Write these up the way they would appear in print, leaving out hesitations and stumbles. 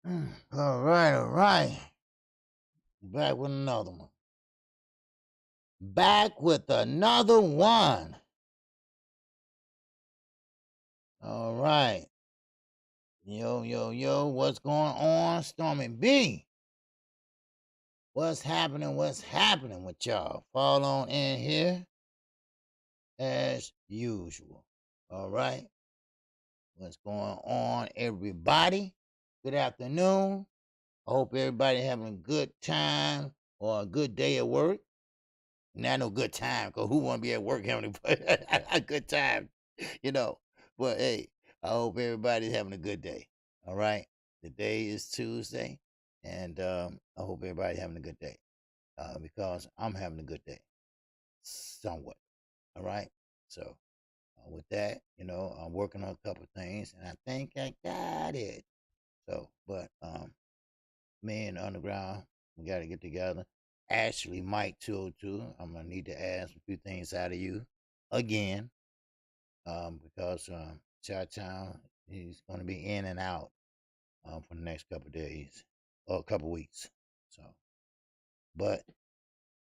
All right. Back with another one. Back with another one. All right. Yo, what's going on, Stormy B? What's happening? What's happening with y'all? Fall on in here as usual. All right. What's going on, everybody? Good afternoon. I hope everybody having a good time or a good day at work. Not no good time, because who want to be at work having a good time, you know? But hey, I hope everybody's having a good day. All right. Today is Tuesday, and I hope everybody's having a good day because I'm having a good day, somewhat. All right. So with that, I'm working on a couple of things, and I think I got it. So, but me and Underground, we got to get together. Ashley Mike 202, I'm gonna need to ask a few things out of you again, because Chi-Town, he's gonna be in and out for the next couple of days or a couple of weeks. So, but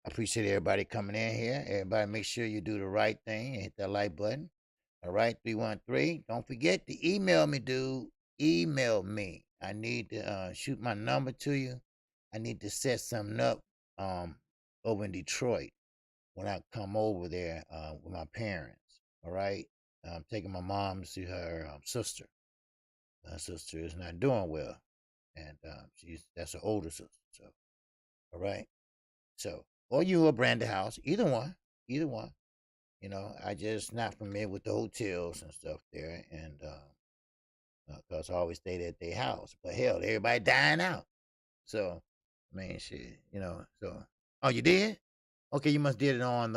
I appreciate everybody coming in here. Everybody, make sure you do the right thing and hit that like button. All right, 313. Don't forget to email me, dude. Email me. I need to shoot my number to you. I need to set something up over in Detroit when I come over there with my parents. All right, I'm taking my mom to see her sister. My sister is not doing well, and that's her older sister. So, all right. So, or you or Brandon House, either one, either one. I just not familiar with the hotels and stuff there, and because I always stayed at their house. But hell, everybody dying out. So, I mean, shit, So, oh, you did? Okay, you must did it on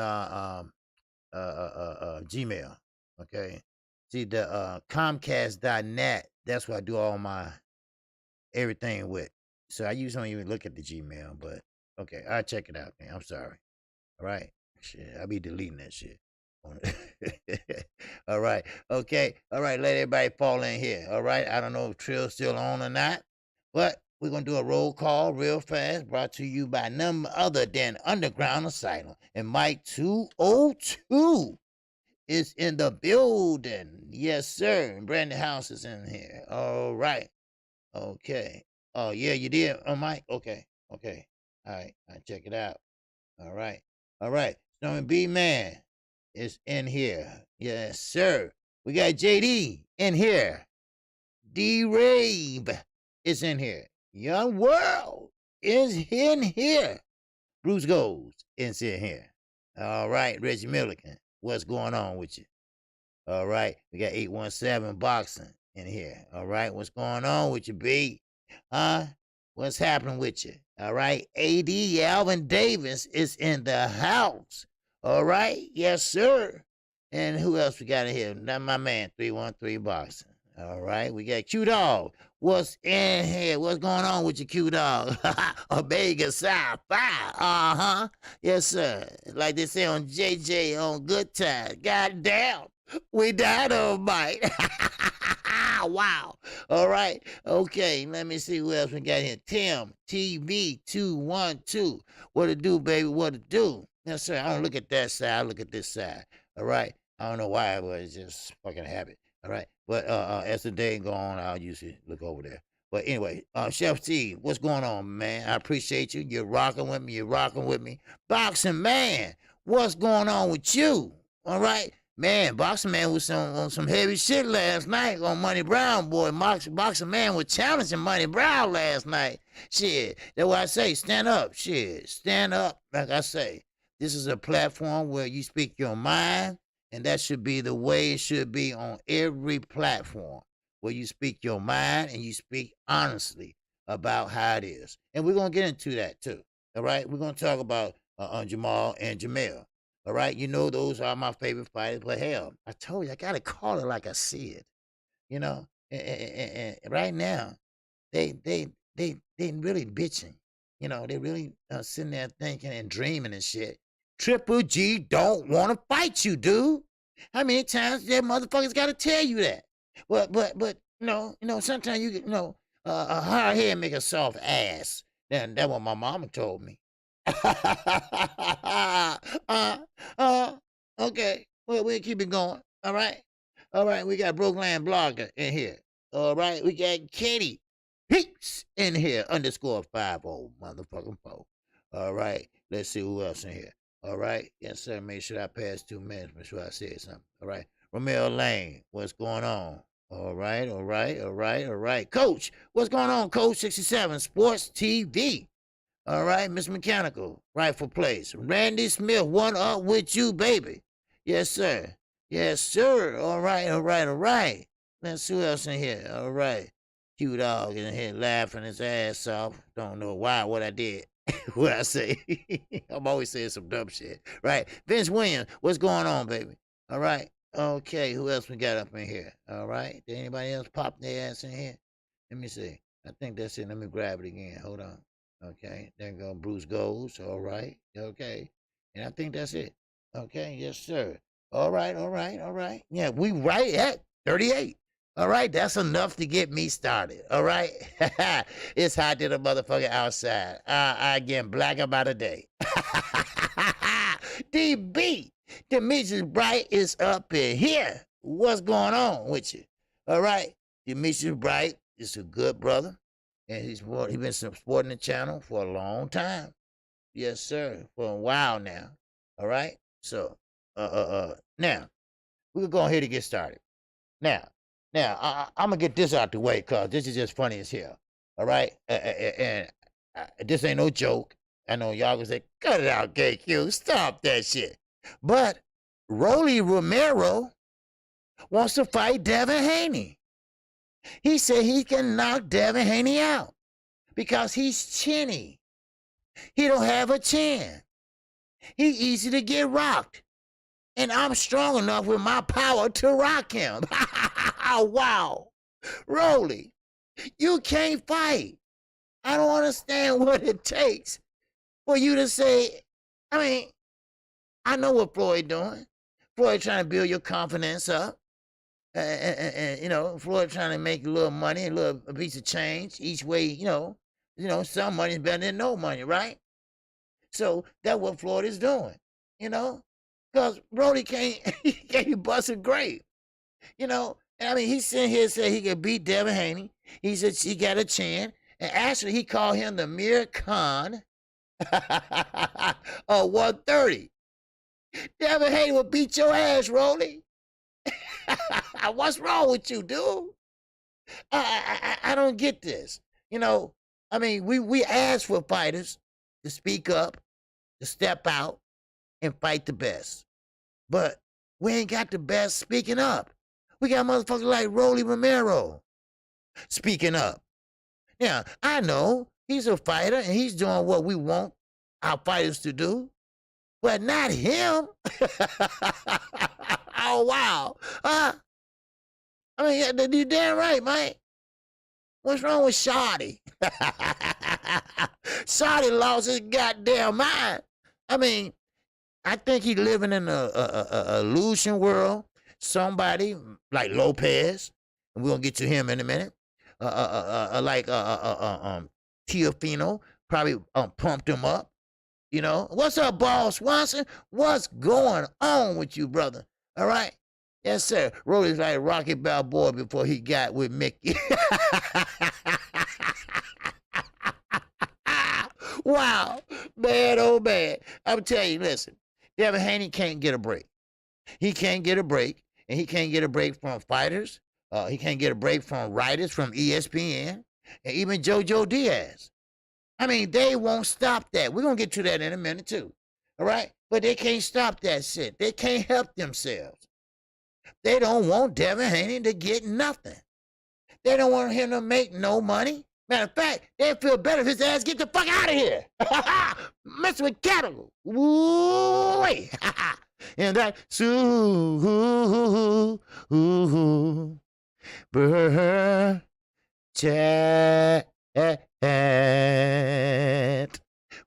Gmail. Okay, see the Comcast.net. That's where I do all my everything with. So I usually don't even look at the Gmail, but okay, I'll check it out, man. I'm sorry. All right, shit, I'll be deleting that shit. All right, okay, all right. Let everybody fall in here. All right, I don't know if Trill's still on or not, but we're gonna do a roll call real fast, brought to you by none other than Underground Asylum and Mike 202 is in the building. Yes, sir. And Brandon House is in here. All right. Okay. Oh, yeah, you did. Oh, Mike. Okay. Okay. All right. I check it out. All right. All right. Stormy B Man is in here. Yes, sir. We got JD in here. D Rabe is in here. Young World is in here. Bruce Goes is in here. All right. Reggie Milligan, what's going on with you? All right. We got 817 Boxing in here. All right. What's going on with you, B? Huh? What's happening with you? All right. AD Alvin Davis is in the house. All right. Yes, sir. And who else we got in here? Not my man, 313 Boxing. All right. We got Q Dog. What's in here? What's going on with your Q Dog? Omega Psi Phi. Uh-huh. Yes, sir. Like they say on JJ on Good Times. Goddamn. We died of Mike. Wow. All right. Okay. Let me see who else we got here. Tim TV212. What to do, baby? What to do? Yes, sir. I don't look at that side. I look at this side. All right. I don't know why, but it's just fucking habit. All right. But as the day go on, I'll usually look over there. But anyway, Chef T, what's going on, man? I appreciate you. You're rocking with me. You're rocking with me. Boxing Man, what's going on with you? All right. Man, Boxing Man was on some heavy shit last night on Money Brown, boy. Boxing Man was challenging Money Brown last night. Shit, that's why I say stand up. Shit, stand up. Like I say, this is a platform where you speak your mind, and that should be the way it should be on every platform, where you speak your mind and you speak honestly about how it is. And we're going to get into that too. All right? We're going to talk about Jamal and Jamel. All right, those are my favorite fighters. But hell, I told you I gotta call it like I see it. And right now, they really bitching. They really sitting there thinking and dreaming and shit. Triple G don't want to fight you, dude. How many times that motherfuckers got to tell you that? But sometimes A hard head make a soft ass. Then that's what my mama told me. uh, uh, okay. Well, we'll keep it going. All right. All right. We got Brookland Blogger in here. All right. We got Katie Peeps in here. _50 motherfucking 4. All right. Let's see who else in here. All right. Yes, sir. Make sure I pass 2 minutes. Make sure I said something. All right. Romeo Lane. What's going on? All right. All right. All right. All right. Coach. What's going on, Coach 67 Sports TV? All right, Miss Mechanical, rightful place. Randy Smith, one up with you, baby. Yes, sir. Yes, sir. All right, all right, all right. Let's see who else in here. All right. Q Dog in here laughing his ass off. Don't know why, what I did. What I say. I'm always saying some dumb shit. Right. Vince Williams, what's going on, baby? All right. Okay, who else we got up in here? All right. Did anybody else pop their ass in here? Let me see. I think that's it. Let me grab it again. Hold on. Okay, there go Bruce Goes. All right. Okay. And I think that's it. Okay, yes, sir. All right, all right, all right. Yeah, we right at 38. All right, that's enough to get me started. All right. It's hot to the motherfucker outside. I get black about a day. DB, Demetrius Bright is up in here. What's going on with you? All right. Demetrius Bright is a good brother. And he's been supporting the channel for a long time. Yes, sir. For a while now. All right. So, now we can go ahead and get started. Now, I'm gonna get this out the way because this is just funny as hell. All right. And this ain't no joke. I know y'all gonna say, "Cut it out, KQ. Stop that shit." But Rolly Romero wants to fight Devin Haney. He said he can knock Devin Haney out because he's chinny. He don't have a chin. He's easy to get rocked. And I'm strong enough with my power to rock him. Wow. Rolly, you can't fight. I don't understand what it takes for you to say, I mean, I know what Floyd doing. Floyd trying to build your confidence up. And you know, Floyd trying to make a little money, a piece of change each way, you know, some money is better than no money, right? So that's what Floyd is doing, you know, because Brody can't bust a grape, you know. And I mean, he's sitting here saying he could beat Devin Haney. He said he got a chin, and actually he called him the Mir Khan of 130. Devin Haney will beat your ass, Rolly. What's wrong with you, dude? I don't get this. You know, I mean, we ask for fighters to speak up, to step out, and fight the best. But we ain't got the best speaking up. We got motherfuckers like Rolly Romero speaking up. Now, I know he's a fighter and he's doing what we want our fighters to do, but not him. Oh, wow. I mean, you're damn right, Mike. What's wrong with Shawty? Shawty lost his goddamn mind. I mean, I think he's living in a illusion world. Somebody like Lopez, and we're gonna get to him in a minute. Like Tiafino probably pumped him up. You know, what's up, Ball Swanson? What's going on with you, brother? All right. Yes, sir. Rolly's like Rocky Balboa before he got with Mickey. Wow. Man, oh, man. I'm telling you, listen. Devin Haney can't get a break. He can't get a break, and he can't get a break from fighters. He can't get a break from writers from ESPN, and even JoJo Diaz. I mean, they won't stop that. We're going to get to that in a minute, too. All right? But they can't stop that shit. They can't help themselves. They don't want Devin Haney to get nothing. They don't want him to make no money. Matter of fact, they'd feel better if his ass get the fuck out of here. Mess with cattle. Woo-wee. And that,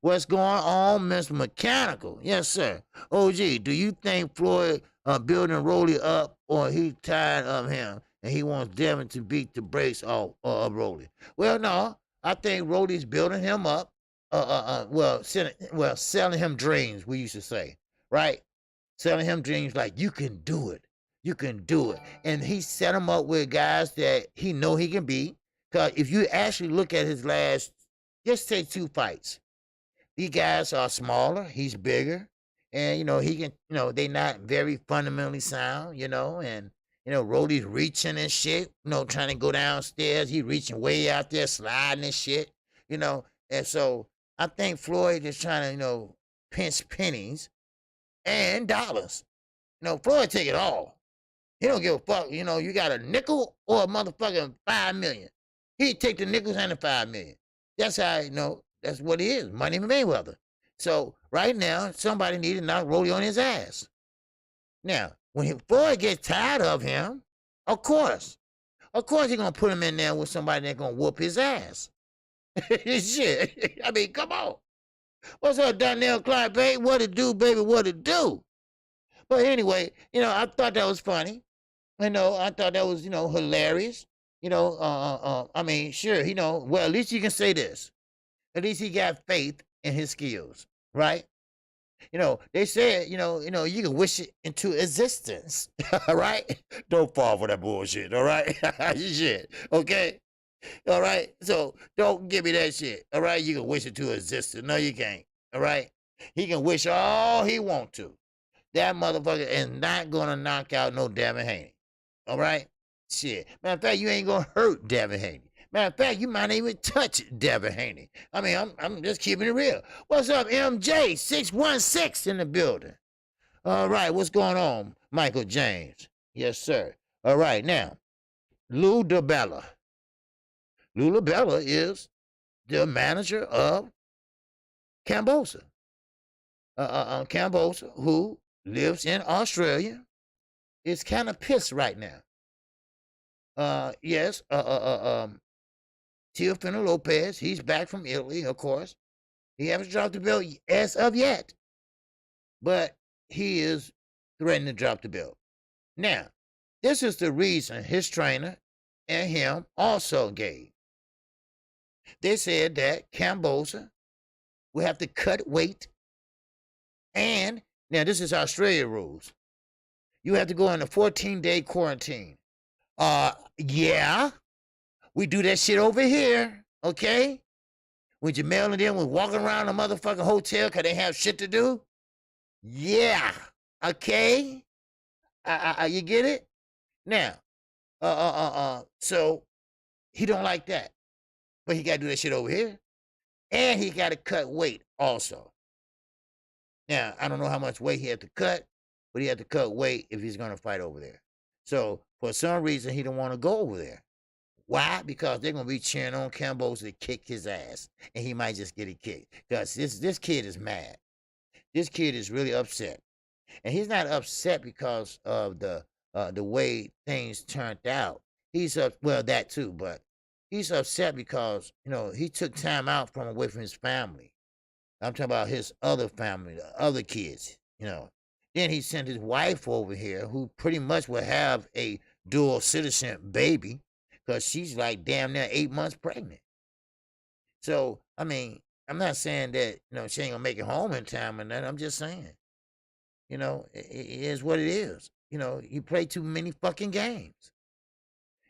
what's going on, Mr. Mechanical? Yes, sir. OG, do you think Floyd building Rolly up, or he tired of him and he wants Devin to beat the brakes off of Rolly. Well, no, I think Rolly's building him up. Selling him dreams. We used to say, right? Selling him dreams like you can do it, you can do it, and he set him up with guys that he know he can beat. Cause if you actually look at his last, just take 2 fights. These guys are smaller, he's bigger, and he can, they not very fundamentally sound, and Rolly's reaching and shit, trying to go downstairs. He reaching way out there, sliding and shit, and so I think Floyd is trying to, pinch pennies and dollars. Floyd take it all. He don't give a fuck. You got a nickel or a motherfucking $5 million. He'd take the nickels and the $5 million. That's how that's what he is. Money Mayweather. So right now, somebody need to knock Rolly on his ass. Now, when Floyd gets tired of him, of course he's gonna put him in there with somebody that's gonna whoop his ass. Shit. I mean, come on. What's up, Donnell Clyde, baby? What it do, baby? What it do? But anyway, I thought that was funny. I thought that was, hilarious. I mean, sure, well, at least you can say this. At least he got faith in his skills, right? They said, you can wish it into existence, all right? Don't fall for that bullshit, all right? Shit, okay? All right? So don't give me that shit, all right? You can wish it to existence. No, you can't, all right? He can wish all he want to. That motherfucker is not going to knock out no Devin Haney, all right? Shit. Matter of fact, you ain't going to hurt Devin Haney. Matter of fact, you might even touch Devin Haney. I mean, I'm just keeping it real. What's up, MJ? 616 in the building. All right, what's going on, Michael James? Yes, sir. All right, now, Lou DiBella. Lou DiBella is the manager of Kambosos. Kambosos, who lives in Australia, is kind of pissed right now. Yes, Teofimo Lopez, he's back from Italy, of course. He hasn't dropped the belt as of yet, but he is threatening to drop the belt. Now, this is the reason his trainer and him also gave. They said that Kambosos will have to cut weight, and now this is Australia rules. You have to go on a 14-day quarantine. Yeah, we do that shit over here, okay? When Jamel and them was walking around a motherfucking hotel because they have shit to do? Yeah, okay? You get it? Now, so he don't like that. But he got to do that shit over here. And he got to cut weight also. Now, I don't know how much weight he had to cut, but he had to cut weight if he's going to fight over there. So, for some reason, he don't want to go over there. Why? Because they're going to be cheering on Kambosos to kick his ass. And he might just get a kick. Because this kid is mad. This kid is really upset. And he's not upset because of the way things turned out. Well, that too, but he's upset because, he took time out from away from his family. I'm talking about his other family, the other kids, Then he sent his wife over here, who pretty much will have a dual citizen baby, because she's like damn near 8 months pregnant. So, I mean, I'm not saying that, she ain't gonna make it home in time or nothing. I'm just saying, it is what it is. You play too many fucking games.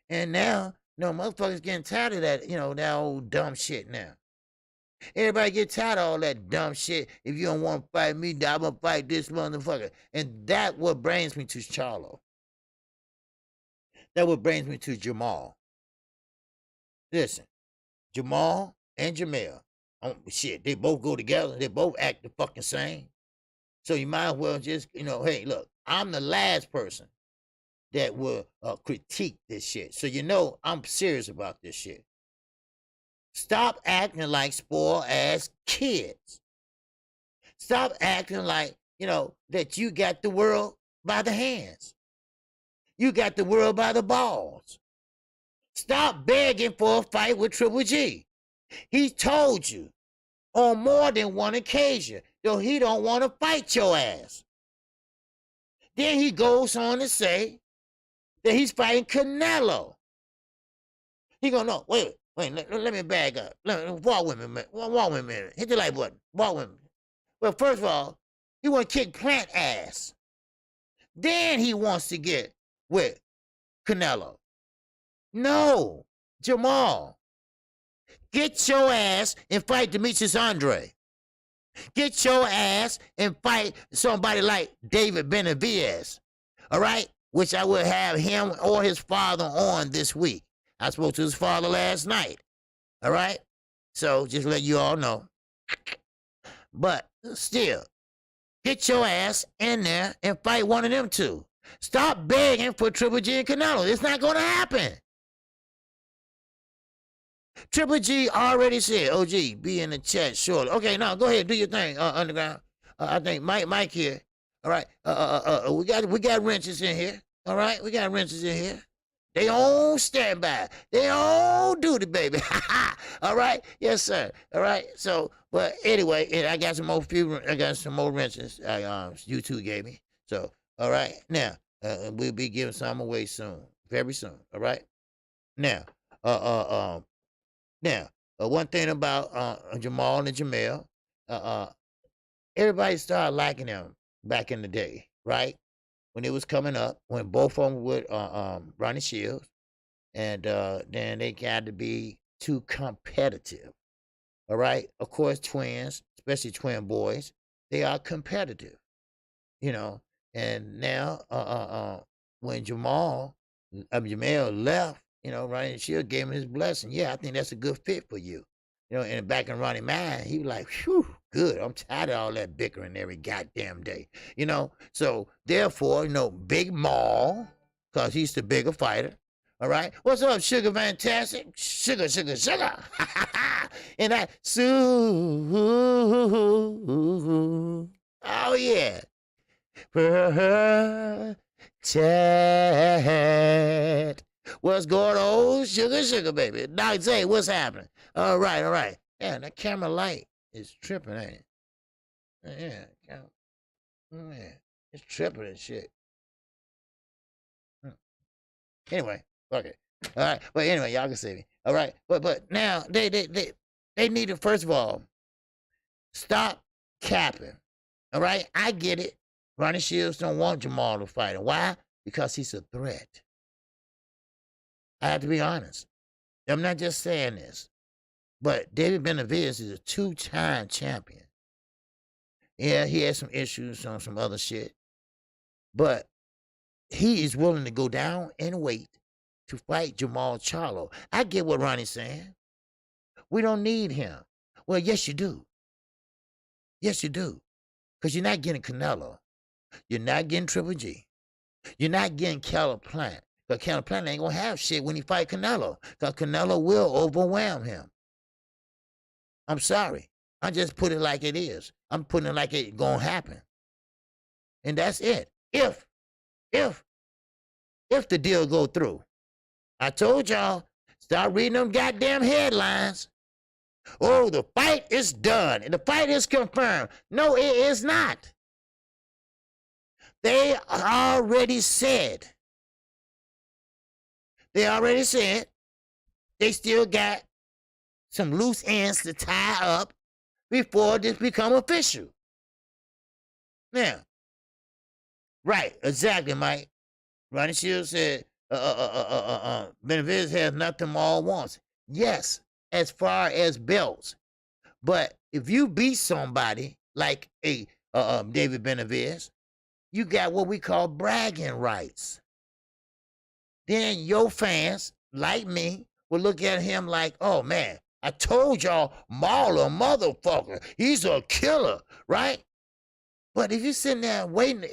And now, motherfuckers getting tired of that, that old dumb shit now. Everybody get tired of all that dumb shit. If you don't want to fight me, I'm going to fight this motherfucker. And that what brings me to Charlo. That what brings me to Jamal. Listen, Jamal and Jamel, shit, they both go together. They both act the fucking same. So you might as well just, hey, look, I'm the last person that will critique this shit. So I'm serious about this shit. Stop acting like spoiled-ass kids. Stop acting like, that you got the world by the hands. You got the world by the balls. Stop begging for a fight with Triple G. He told you on more than one occasion that he don't want to fight your ass. Then he goes on to say that he's fighting Canelo. He gonna know. Wait, let me back up. Walk with me, man. Walk with me. Hit the like button. Walk with me. Well, first of all, he want to kick Plant ass. Then he wants to get with Canelo. No, Jamal. Get your ass and fight Demetrius Andre. Get your ass and fight somebody like David Benavidez. All right? Which I will have him or his father on this week. I spoke to his father last night. All right? So just let you all know. But still, get your ass in there and fight one of them two. Stop begging for Triple G and Canelo. It's not going to happen. Triple G already said, OG, be in the chat shortly. Okay, now go ahead, do your thing, Underground. I think Mike here. All right. We got wrenches in here. All right, we got wrenches in here. They on standby. They on duty, baby. All right, yes, sir. All right. So, but anyway, and I got some more wrenches. YouTube gave me. So, all right. Now, we'll be giving some away soon, very soon. All right. Now, one thing about Jamal and Jamel, everybody started liking them back in the day, right? When it was coming up, when both of them with Ronnie Shields, and then they got to be too competitive, all right? Of course, twins, especially twin boys, they are competitive, you know. And now, when Jamel left, you know, Ronnie Shields gave him his blessing. Yeah, I think that's a good fit for you. You know, and back in Ronnie's mind, he was like, whew, good. I'm tired of all that bickering every goddamn day. You know, so therefore, you know, Big Maul, because he's the bigger fighter. All right. What's up, Sugar Fantastic? Sugar. And that, oh, yeah. Chat. What's going on? Sugar, baby. Doc Zay, what's happening? All right. Yeah, that camera light is tripping, ain't it? Yeah, it's tripping and shit. Anyway, okay. All right, but anyway, y'all can see me. All right, but now they need to, first of all, stop capping. All right, I get it. Ronnie Shields don't want Jamal to fight him. Why? Because he's a threat. I have to be honest. I'm not just saying this, but David Benavidez is a 2-time champion. Yeah, he had some issues on some other shit, but he is willing to go down and wait to fight Jamal Charlo. I get what Ronnie's saying. We don't need him. Well, yes, you do. Yes, you do. Because you're not getting Canelo. You're not getting Triple G. You're not getting Caleb Plant. Because Caleb Plant ain't going to have shit when he fight Canelo. Because Canelo will overwhelm him. I'm sorry. I just put it like it is. I'm putting it like it's going to happen. And that's it. If the deal go through. I told y'all, start reading them goddamn headlines. Oh, the fight is done. And the fight is confirmed. No, it is not. They already said. They still got some loose ends to tie up before this become official. Now, right, exactly, Mike. Ronnie Shields said, Benavidez has nothing Maul wants. Yes, as far as belts. But if you beat somebody like a David Benavidez, you got what we call bragging rights. Then your fans, like me, will look at him like, oh, man, I told y'all, Maul a motherfucker. He's a killer, right? But if you're sitting there waiting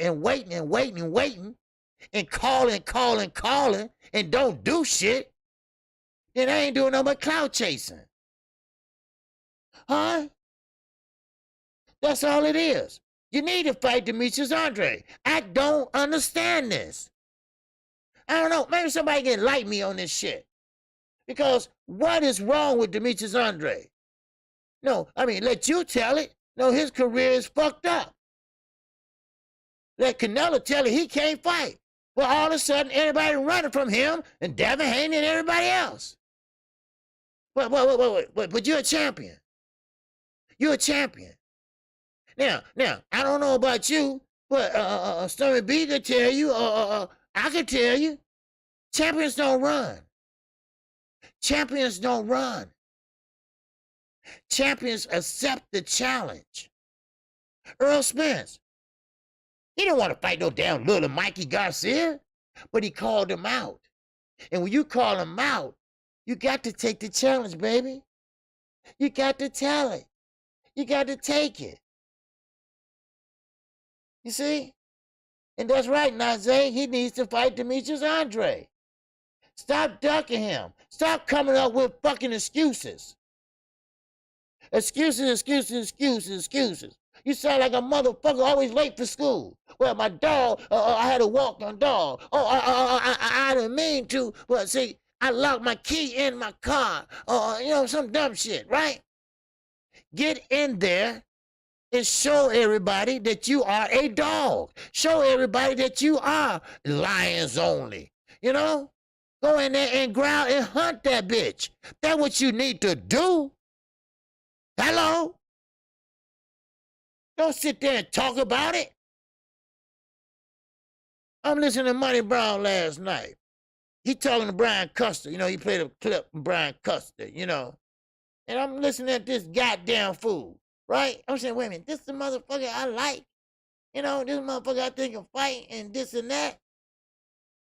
and calling and don't do shit, then I ain't doing no but clout chasing. Huh? That's all it is. You need to fight Demetrius Andre. I don't understand this. I don't know. Maybe somebody can enlighten me on this shit. Because what is wrong with Demetrius Andre? No, I mean, let you tell it. No, his career is fucked up. Let Canelo tell it he can't fight. Well, all of a sudden, everybody running from him and Devin Haney and everybody else. But you're a champion. You're a champion. Now, I don't know about you, but Stormy B could tell you, I could tell you, champions don't run. Champions don't run. Champions accept the challenge. Earl Spence, he didn't want to fight no damn little Mikey Garcia, but he called him out. And when you call him out, you got to take the challenge, baby. You got to tell it. You got to take it. You see? And that's right, Nazé. He needs to fight Demetrius Andre. Stop ducking him. Stop coming up with fucking excuses. Excuses. You sound like a motherfucker always late for school. Well, my dog, I had to walk my dog. Oh, I didn't mean to. But see, I locked my key in my car. Some dumb shit, right? Get in there and show everybody that you are a dog. Show everybody that you are lions only. Go in there and growl and hunt that bitch. That's what you need to do. Hello? Don't sit there and talk about it. I'm listening to Money Brown last night. He talking to Brian Custer. He played a clip from Brian Custer, And I'm listening at this goddamn fool, right? I'm saying, wait a minute, this is the motherfucker I like. This motherfucker I think can fight and this and that.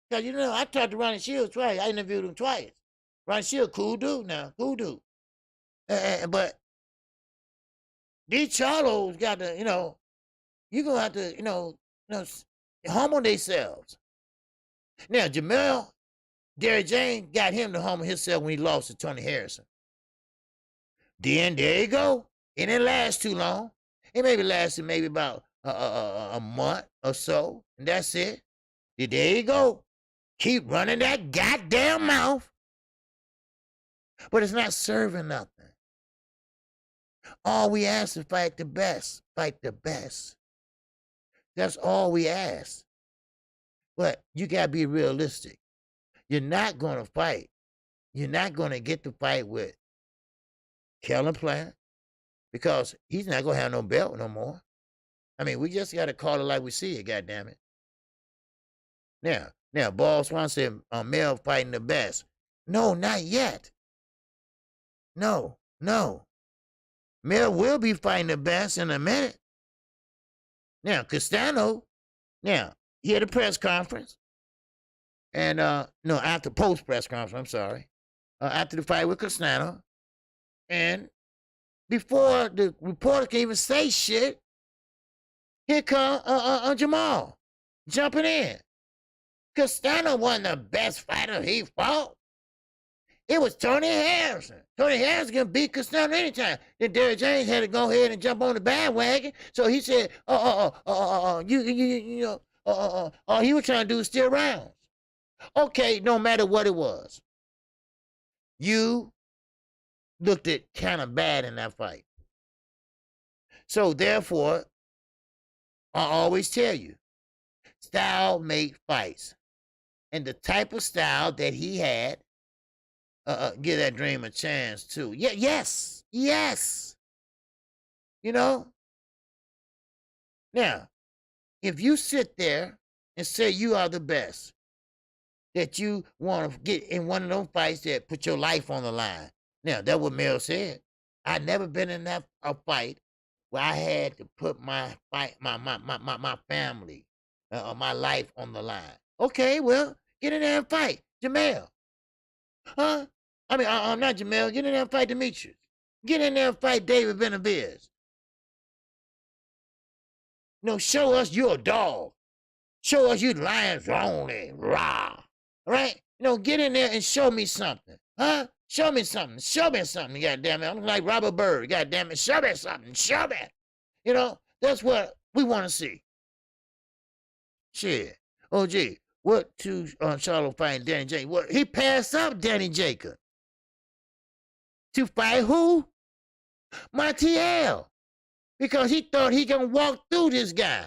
Because, I talked to Ronnie Shields twice. I interviewed him twice. Ronnie Shields, cool dude now, cool dude. But these Charlos got to, you're going to have to, humble themselves. Now, Jamel, Derrick James got him to humble himself when he lost to Tony Harrison. Then, there you go. It didn't last too long. It maybe lasted about a month or so, and that's it. There you go. Keep running that goddamn mouth. But it's not serving nothing. All we ask is fight the best. Fight the best. That's all we ask. But you got to be realistic. You're not going to fight. You're not going to get to fight with Kellen Plant because he's not going to have no belt no more. I mean, we just got to call it like we see it, goddammit. Now, Ball Swan said Mel fighting the best. No, not yet. No. Mel will be fighting the best in a minute. Now, Castano, he had a press conference. And, after post-press conference, I'm sorry. After the fight with Castano. And before the reporter can even say shit, here come Jamal jumping in. Castano wasn't the best fighter he fought. It was Tony Harrison. Tony Harrison can beat Castano anytime. Then Derrick James had to go ahead and jump on the bandwagon. So he said, he was trying to do still rounds. Okay, no matter what it was. You looked it kind of bad in that fight. So therefore, I always tell you, style make fights. And the type of style that he had, give that dream a chance too. Yeah, yes. Now, if you sit there and say you are the best, that you want to get in one of those fights that put your life on the line. Now, that's what Mel said. I've never been in a fight where I had to put my family, my life on the line. Okay, well, get in there and fight. Jamel. Huh? I mean, I'm not Jamel. Get in there and fight Demetrius. Get in there and fight David Benavidez. Show us you're a dog. Show us you lions only. Rah. All right? Get in there and show me something. Huh? Show me something. Show me something, goddammit. I'm like Robert Byrd, goddammit. Show me something. Show me. That's what we want to see. Shit. Oh, gee. What to Charlo fighting Danny Jacob? What, he passed up Danny Jacob. To fight who? Montiel. Because he thought he can walk through this guy.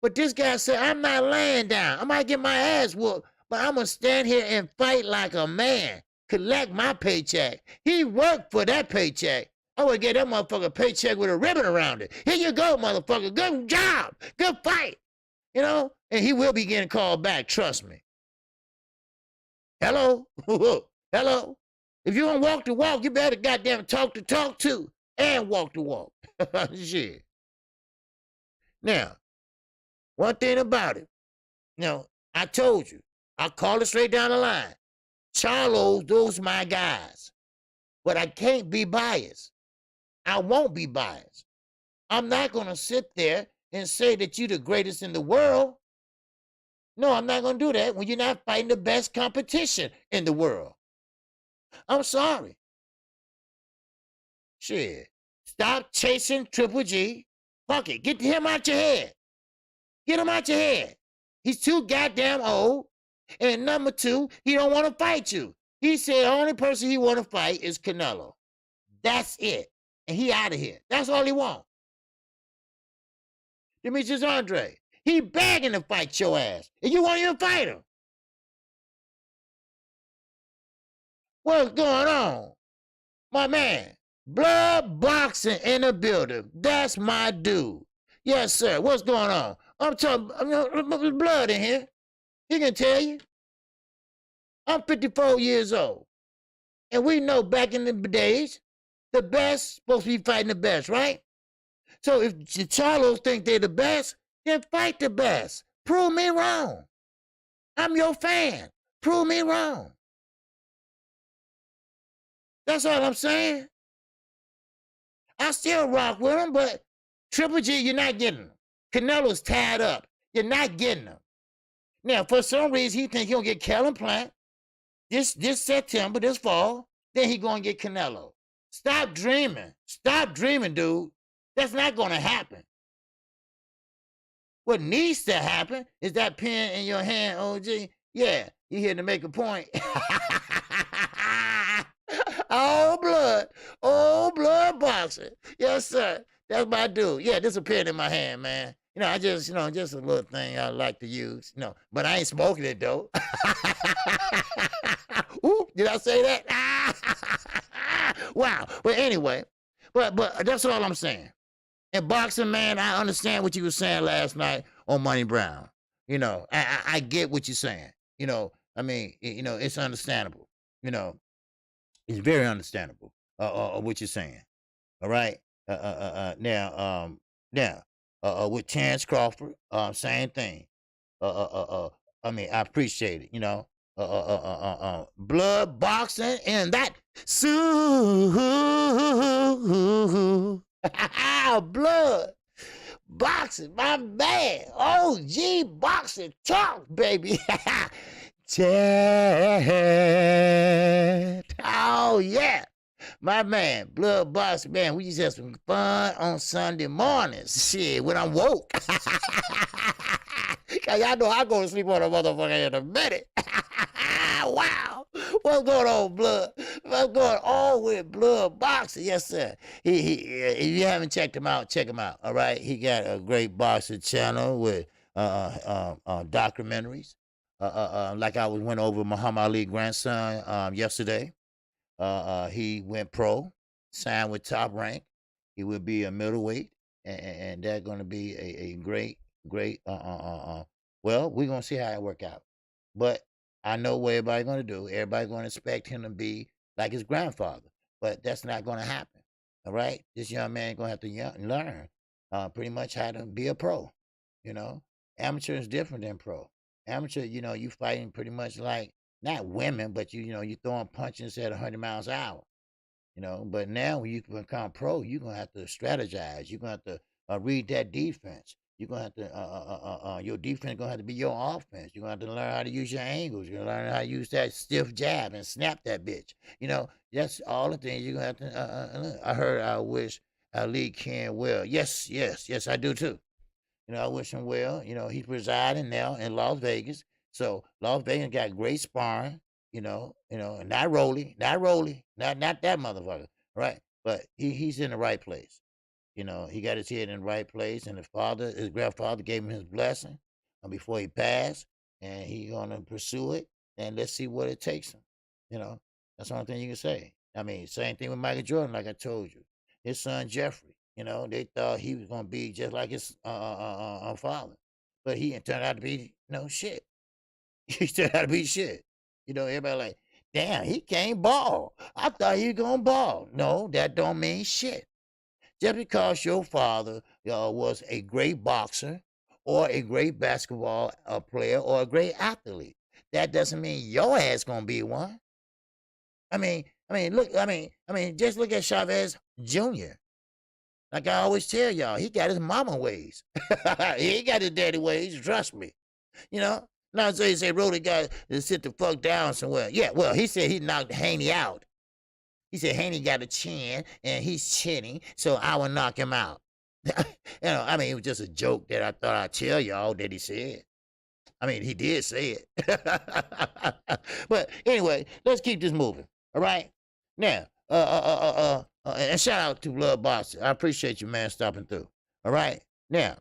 But this guy said, I'm not laying down. I might get my ass whooped, but I'm going to stand here and fight like a man, collect my paycheck. He worked for that paycheck. I would get that motherfucker a paycheck with a ribbon around it. Here you go, motherfucker. Good job. Good fight. You know? And he will be getting called back. Trust me. Hello? Hello? If you don't walk the walk, you better goddamn talk the talk too. And walk the walk. Shit. Now, one thing about it, you know, I told you, I call it straight down the line. Charlos, those my guys. But I can't be biased. I won't be biased. I'm not going to sit there and say that you're the greatest in the world. No, I'm not going to do that when you're not fighting the best competition in the world. I'm sorry. Shit. Stop chasing Triple G. Fuck it. Get him out your head. Get him out your head. He's too goddamn old. And number two, he don't want to fight you. He said the only person he want to fight is Canelo. That's it. And he out of here. That's all he want. Demetrius Andre, he begging to fight your ass. And you won't even fight him. What's going on? My man, blood boxing in the building. That's my dude. Yes, sir. What's going on? I'm talking blood in here. He can tell you. I'm 54 years old. And we know back in the days, the best supposed to be fighting the best, right? So if the Charlos think they're the best, then fight the best. Prove me wrong. I'm your fan. Prove me wrong. That's all I'm saying. I still rock with him, but Triple G, you're not getting him. Canelo's tied up. You're not getting him. Now, for some reason, he think he'll get Kellen Plant this September, this fall. Then he gonna get Canelo. Stop dreaming. Stop dreaming, dude. That's not gonna happen. What needs to happen is that pen in your hand, OG. Yeah, you here to make a point. Old blood boxing. Yes, sir. That's my dude. Yeah, this a pen in my hand, man. You know, I just, just a little thing I like to use, but I ain't smoking it though. Ooh, did I say that? Wow. But anyway, but that's all I'm saying. In boxing, man, I understand what you were saying last night on Money Brown. I get what you're saying. I mean, it's understandable. It's very understandable. What you're saying. All right. Now, with Terrence Crawford, same thing. I mean, I appreciate it. Blood boxing and that blood boxing, my man. OG boxing talk, baby. Chad. Oh yeah. My man, blood boxing, man, we just had some fun on Sunday mornings. Shit, when I'm woke. Cause y'all know I go to sleep on a motherfucker in a minute. Wow. What's going on, blood? What's going on with blood boxing? Yes, sir. If you haven't checked him out, check him out. All right. He got a great boxing channel with documentaries. Like I went over Muhammad Ali grandson yesterday. He went pro, signed with Top Rank. He will be a middleweight, and that's going to be a great. Well, we're going to see how it work out. But I know what everybody's going to do. Everybody's going to expect him to be like his grandfather. But that's not going to happen. All right? This young man going to have to learn pretty much how to be a pro. Amateur is different than pro. Amateur, you fighting pretty much like, not women, but you throwing punches at 100 miles an hour. But now when you become pro, you're going to have to strategize. You're going to have to read that defense. You're going to have to, your defense going to have to be your offense. You're going to have to learn how to use your angles. You're going to learn how to use that stiff jab and snap that bitch. That's all the things you're going to have to, I heard I wish Ali can well. Yes, I do too. I wish him well. He's residing now in Las Vegas. So Las Vegas got great sparring, not Rolly, not that motherfucker, right? But he's in the right place. he got his head in the right place, and his grandfather gave him his blessing before he passed, and he gonna pursue it, and let's see what it takes him. That's the only thing you can say. I mean, same thing with Michael Jordan, like I told you. His son Jeffrey, they thought he was gonna be just like his father, but he turned out to be shit. He turned out to be shit. Everybody like, damn, he can't ball. I thought he was gonna ball. No, that don't mean shit. Just because your father was a great boxer or a great basketball player or a great athlete, that doesn't mean your ass gonna be one. Just look at Chavez Jr. Like I always tell y'all, he got his mama ways. He ain't got his daddy ways, trust me. Now so he say Roddy got to sit the fuck down somewhere. Yeah, well, he said he knocked Haney out. He said Haney got a chin and he's chinny, so I will knock him out. It was just a joke that I thought I'd tell y'all that he said. He did say it. But anyway, let's keep this moving. All right. Now, and shout out to Blood Boxer. I appreciate you, man, stopping through. All right. Now,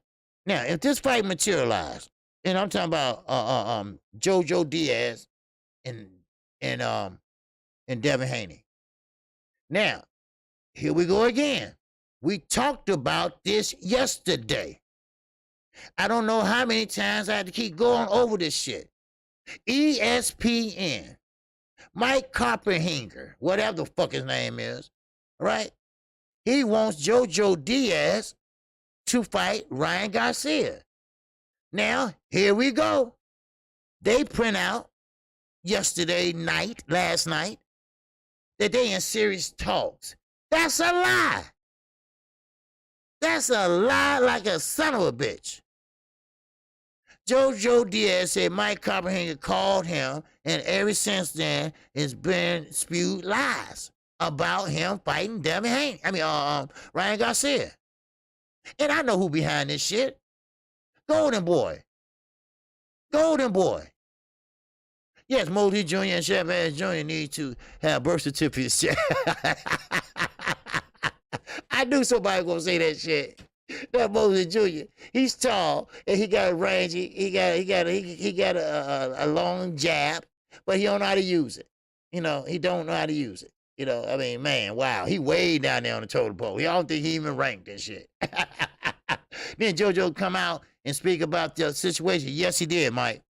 if this fight materialized, and I'm talking about JoJo Diaz and Devin Haney. Now, here we go again. We talked about this yesterday. I don't know how many times I had to keep going over this shit. ESPN, Mike Copperhinger, whatever the fuck his name is, right? He wants JoJo Diaz to fight Ryan Garcia. Now, here we go. They print out last night, that they in serious talks. That's a lie. That's a lie like a son of a bitch. JoJo Diaz said Mike Copperhinger called him, and ever since then, it's been spewed lies about him fighting Devin Haney. Ryan Garcia. And I know who behind this shit. Golden Boy. Yes, Mosley Jr. and Chavez Jr. need to have birth certificates. I knew somebody was gonna say that shit. That Mosley Jr. He's tall and he got a range. He got a long jab, but he don't know how to use it. He don't know how to use it. Man, wow, he way down there on the totem pole. I don't think he even ranked and shit. Then JoJo come out and speak about the situation. Yes, he did, Mike.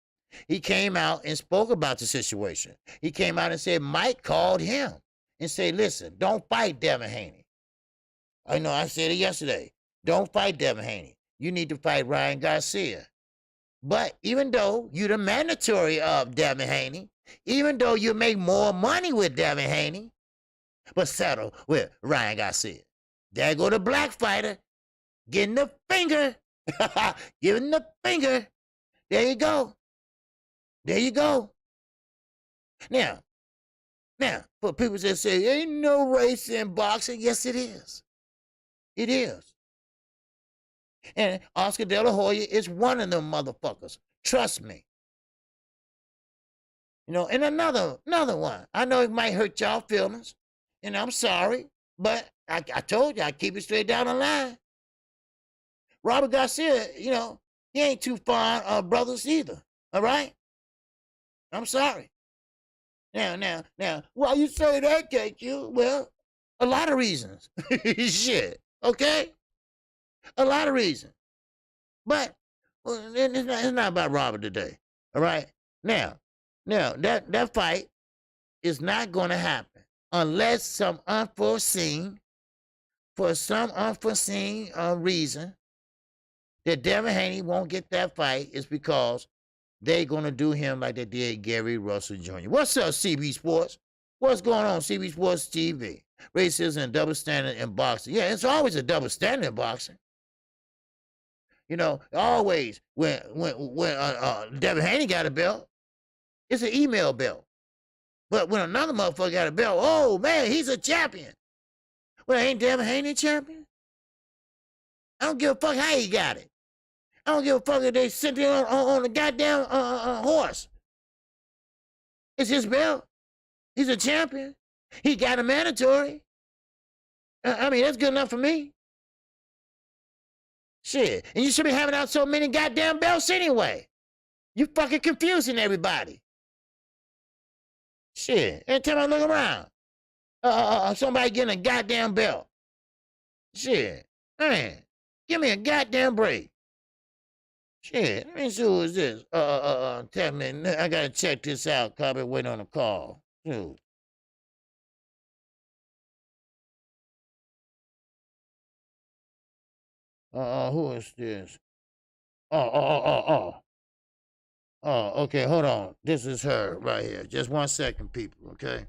He came out and spoke about the situation. He came out and said Mike called him and said, listen, don't fight Devin Haney. I know I said it yesterday. Don't fight Devin Haney. You need to fight Ryan Garcia. But even though you're the mandatory of Devin Haney, even though you make more money with Devin Haney, but settle with Ryan Garcia. There go the black fighter, getting the finger, giving the finger. There you go. Now, for people that say, ain't no race in boxing, yes, it is. It is. And Oscar De La Hoya is one of them motherfuckers. Trust me. And another one. I know it might hurt y'all feelings, and I'm sorry, but I told you I keep it straight down the line. Robert Garcia, he ain't too fond of brothers either. All right? I'm sorry. Now, why you say that, KQ? Well, a lot of reasons. Shit, okay? A lot of reasons. But it's not about Robert today, all right? Now, that fight is not going to happen unless for some unforeseen reason that Devin Haney won't get that fight is because they're going to do him like they did Gary Russell Jr. What's up, CB Sports? What's going on, CB Sports TV? Racism and double standard in boxing. Yeah, it's always a double standard in boxing. Always when Devin Haney got a belt, it's an email belt. But when another motherfucker got a belt, oh, man, he's a champion. Well, ain't Devin Haney a champion? I don't give a fuck how he got it. I don't give a fuck if they sent him on the goddamn horse. It's his belt. He's a champion. He got a mandatory. That's good enough for me. Shit. And you should be having out so many goddamn belts anyway. You fucking confusing everybody. Shit. Every time I look around, somebody getting a goddamn belt. Shit. Man, give me a goddamn break. Shit. Let me see who is this. Tell me. I gotta check this out. Copy, wait on a call. Shoot. Who is this? Oh. Oh, okay, hold on. This is her right here. Just 1 second, people, okay?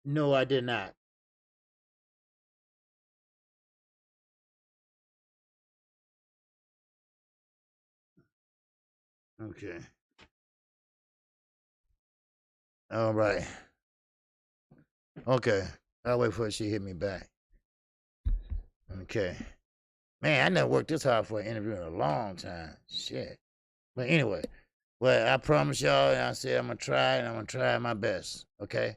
No, I did not. Okay. All right. Okay. I'll wait for she hit me back. Okay. Man, I never worked this hard for an interview in a long time. Shit. But anyway, well, I promise y'all, and I said I'm gonna try, and I'm gonna try my best. Okay.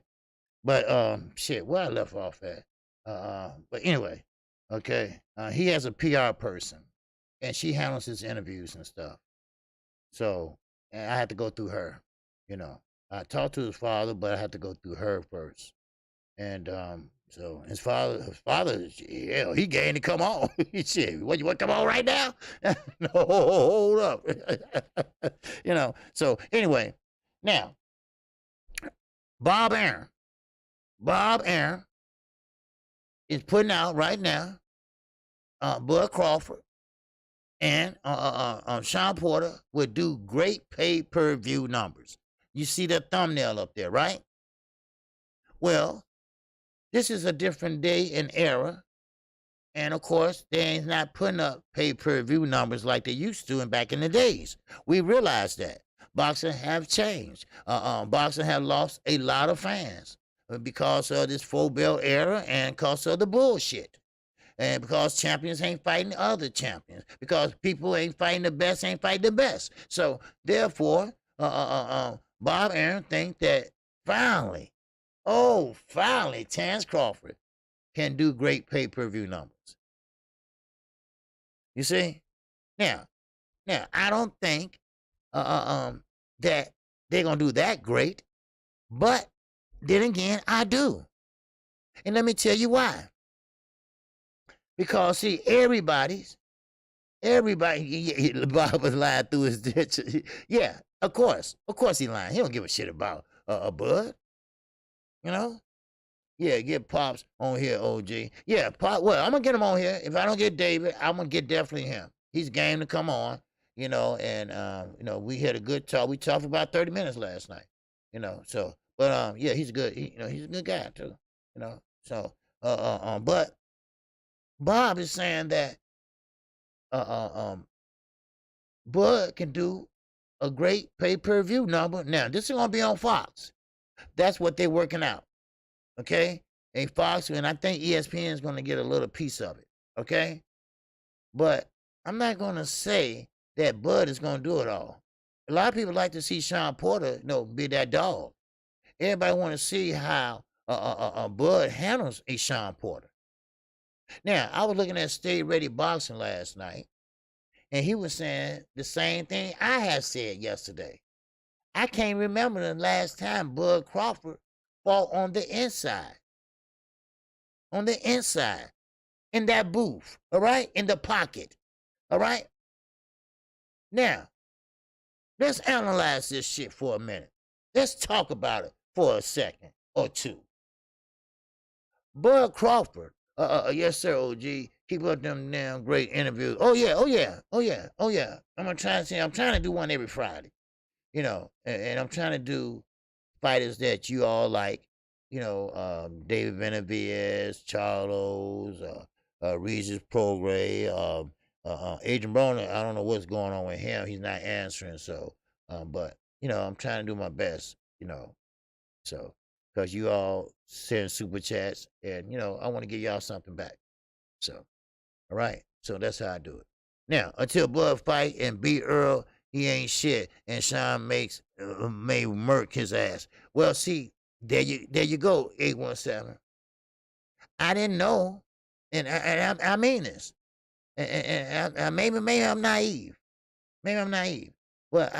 But shit, where I left off at. But anyway, okay. He has a PR person, and she handles his interviews and stuff. So, and I had to go through her. You know, I talked to his father, but I had to go through her first. And so his father, yeah, he gained to come on. Shit, what you want to come on right now? No, hold up. You know. So anyway, now Bob Aaron is putting out right now. Bud Crawford and Sean Porter would do great pay-per-view numbers. You see the thumbnail up there, right? Well, this is a different day and era. And of course, they ain't not putting up pay-per-view numbers like they used to back in the days. We realize that. Boxing have changed. Boxing have lost a lot of fans because of this full belt era and because of the bullshit. And because champions ain't fighting other champions. Because people ain't fighting the best. So therefore, Bob Aaron think that finally, Terrence Crawford can do great pay-per-view numbers. You see? Now, I don't think that they're gonna do that great, but then again, I do. And let me tell you why. Because see, everybody, Bob was lying through his ditch. Yeah, of course he lying. He don't give a shit about a Bud. You know? Yeah, get Pops on here, OG. Yeah, Pop. Well, I'm gonna get him on here. If I don't get David, I'm gonna get definitely him. He's game to come on. You know, and we had a good talk. We talked for about 30 minutes last night. You know, so but yeah, he's good. He's a good guy too. You know, so but Bob is saying that Bud can do a great pay-per-view number. Now, this is gonna be on Fox. That's what they're working out. Okay? And Fox, and I think ESPN is gonna get a little piece of it. Okay? But I'm not gonna say that Bud is gonna do it all. A lot of people like to see Sean Porter, be that dog. Everybody want to see how Bud handles a Sean Porter. Now, I was looking at Stay Ready Boxing last night, and he was saying the same thing I had said yesterday. I can't remember the last time Bud Crawford fought on the inside. On the inside. In that booth. All right? In the pocket. All right? Now, let's analyze this shit for a minute. Let's talk about it for a second or two. Bud Crawford. Yes, sir, OG. Keep up them damn great interviews. Oh yeah. I'm trying to do one every Friday. And I'm trying to do fighters that you all like. David Benavidez, Charlos, Regis Prograis, Adrian Broner. I don't know what's going on with him. He's not answering. So, but I'm trying to do my best. So because you all send super chats, and I want to give y'all something back. So, all right. So that's how I do it. Now, until Bud fight and beat Earl, he ain't shit, and Sean may murk his ass. Well, see, There you go, 817. I didn't know, and I mean this, and maybe I'm naive. Maybe I'm naive. But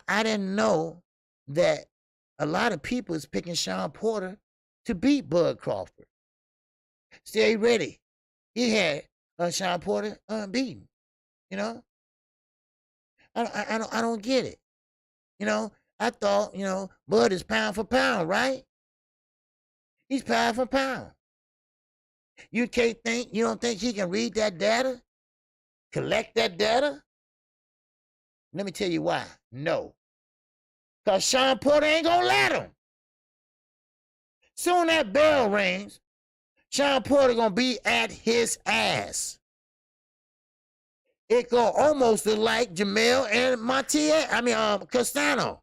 I didn't know that a lot of people is picking Sean Porter to beat Bud Crawford. Stay ready. He had Sean Porter unbeaten. You know, I don't get it. You know, I thought, Bud is pound for pound, right? He's pound for pound. You don't think he can read that data? Collect that data? Let me tell you why. No. Because Sean Porter ain't gonna let him. Soon that bell rings, Sean Porter gonna be at his ass. It gonna almost look like Jamel and Castano.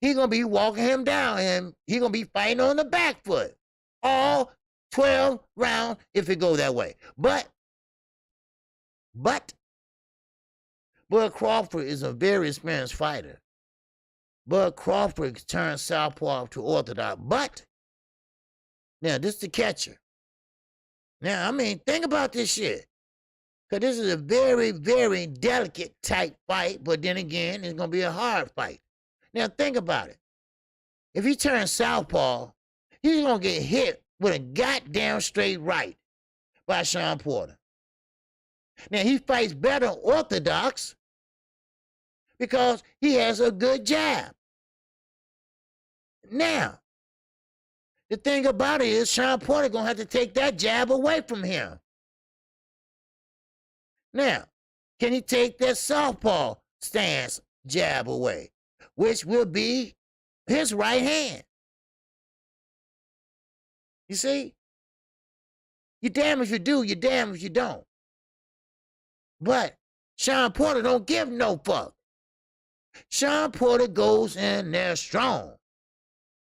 He gonna be walking him down, and he gonna be fighting on the back foot. All 12 rounds if it go that way. But Bud Crawford is a very experienced fighter. Bud Crawford turned southpaw to orthodox. But now this is the catcher. Now, think about this shit. Because this is a very, very delicate type fight, but then again, it's going to be a hard fight. Now, think about it. If he turns southpaw, he's going to get hit with a goddamn straight right by Sean Porter. Now, he fights better orthodox because he has a good jab. Now, the thing about it is Sean Porter going to have to take that jab away from him. Now, can he take that southpaw stance jab away, which will be his right hand? You see? You're damn if you do, you're damn if you don't. But Sean Porter don't give no fuck. Sean Porter goes in there strong.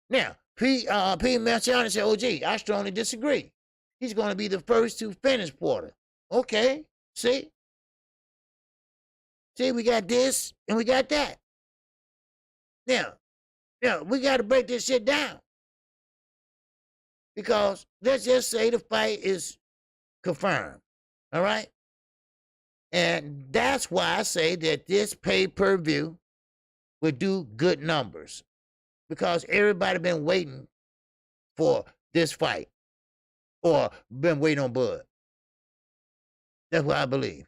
Now, P. Marciani said, OG, I strongly disagree. He's going to be the first to finish Porter. Okay, see? See, we got this and we got that. Now, we got to break this shit down. Because let's just say the fight is confirmed. All right? And that's why I say that this pay-per-view will do good numbers. Because everybody been waiting for this fight. Or been waiting on Bud. That's what I believe.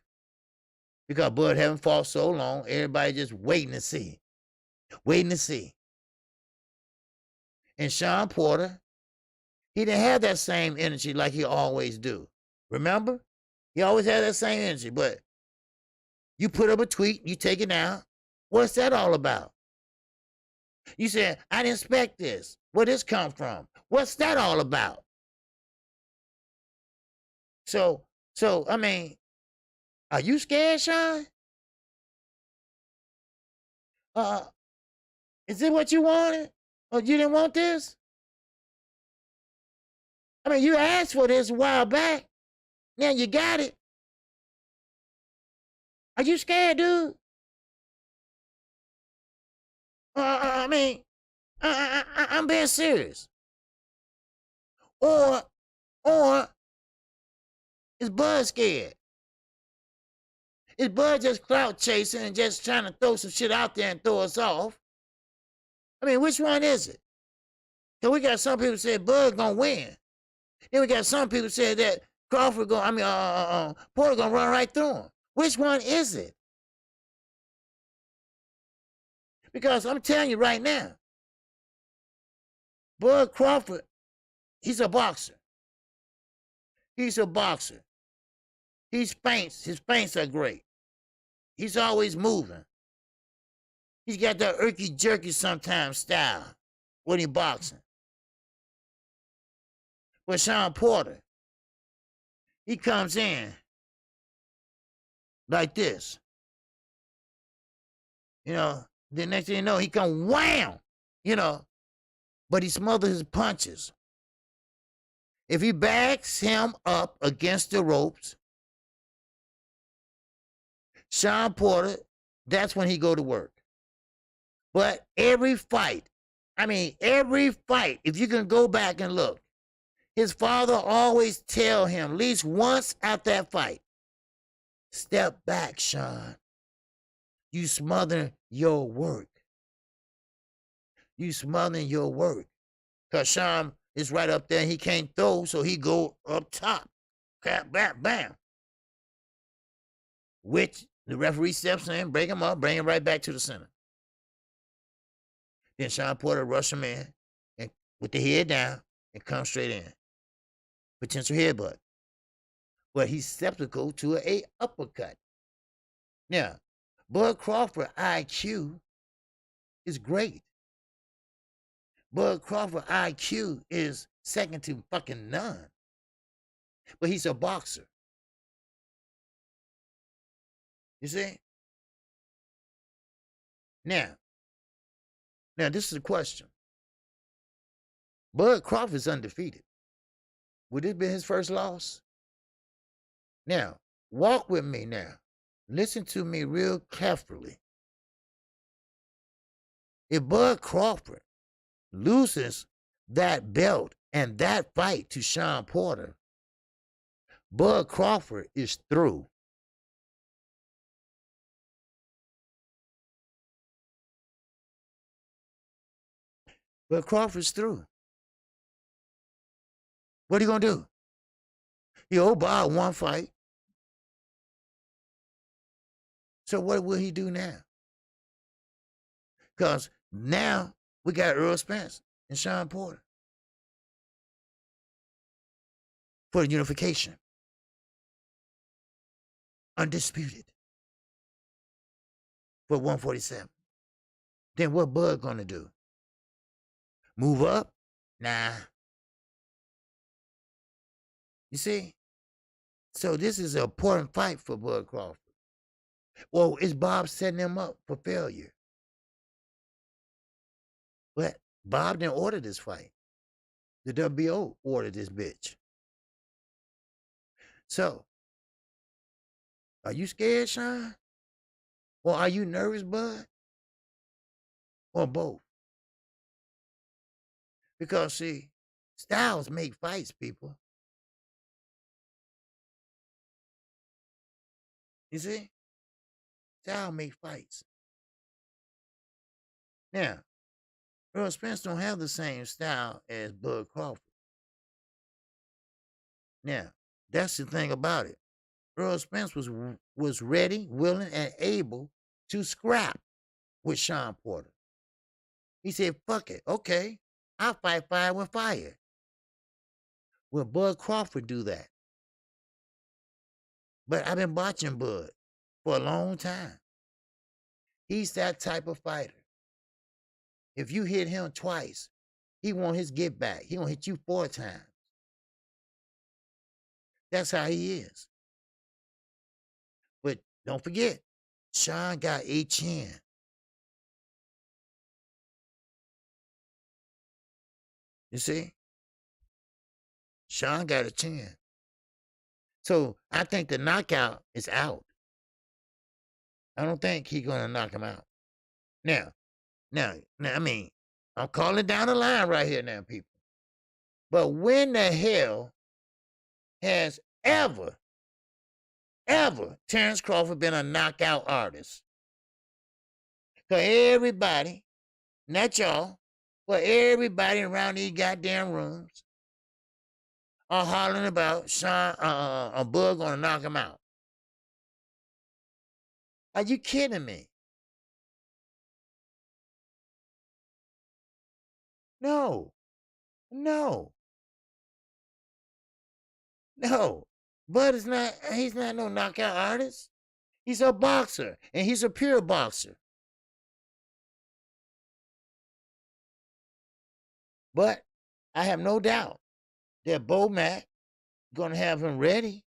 Because Bud haven't fought so long, everybody just waiting to see. Waiting to see. And Sean Porter, he didn't have that same energy like he always do. Remember? He always had that same energy, but you put up a tweet, you take it down. What's that all about? You said, I didn't expect this. Where this come from? What's that all about? So, are you scared, Sean? Is it what you wanted? Or you didn't want this? You asked for this a while back. Now you got it. Are you scared, dude? I'm being serious. Or is Bud scared? Is Bud just clout chasing and just trying to throw some shit out there and throw us off? Which one is it? Because we got some people say Bud gonna win. Then we got some people say that Crawford Porter gonna run right through him. Which one is it? Because I'm telling you right now, Bud Crawford, he's a boxer. He's a boxer. His feints are great. He's always moving. He's got that irky-jerky sometimes style when he boxing. But Sean Porter, he comes in like this. The next thing you know, he come wham, but he smothers his punches. If he backs him up against the ropes, Sean Porter, that's when he go to work. But every fight I mean, every fight, if you can go back and look, his father always tell him, at least once after that fight, step back, Sean. You smothering your work. You smothering your work. Because Sean is right up there and he can't throw, so he go up top. Bam, bam, bam. Which the referee steps in, break him up, bring him right back to the center. Then Sean Porter rush him in and with the head down and come straight in. Potential headbutt. But he's skeptical to a uppercut. Now, Bud Crawford IQ is great. Bud Crawford IQ is second to fucking none. But he's a boxer. You see? Now, this is the question. Bud Crawford's undefeated. Would this be his first loss? Now, walk with me now. Listen to me real carefully. If Bud Crawford loses that belt and that fight to Sean Porter, Bud Crawford is through. Bud Crawford's through. What are you going to do? He owed Bob one fight. So what will he do now? Because now we got Earl Spence and Sean Porter for the unification. Undisputed. For 147. Then what Bud gonna do? Move up? Nah. You see? So this is an important fight for Bud Crawford. Well, is Bob setting him up for failure? But Bob didn't order this fight. The WBO ordered this bitch. So, are you scared, Sean? Or are you nervous, Bud? Or both? Because, see, styles make fights, people. You see? Style make fights. Now, Earl Spence don't have the same style as Bud Crawford. Now, that's the thing about it. Earl Spence was ready, willing, and able to scrap with Sean Porter. He said, fuck it, okay, I'll fight fire with fire. Will Bud Crawford do that? But I've been watching Bud for a long time. He's that type of fighter. If you hit him twice, he want his get back. He gonna hit you 4 times. That's how he is. But don't forget, Sean got a chin. You see? Sean got a chin. So I think the knockout is out. I don't think he's gonna knock him out. Now, I mean, I'm calling down the line right here now, people. But when the hell has ever Terrence Crawford been a knockout artist? Because everybody, not y'all, but everybody around these goddamn rooms are hollering about Sean, Bud gonna knock him out. Are you kidding me? No. Bud is not, he's not no knockout artist. He's a boxer, and he's a pure boxer. But I have no doubt that Bo Mack gonna have him ready.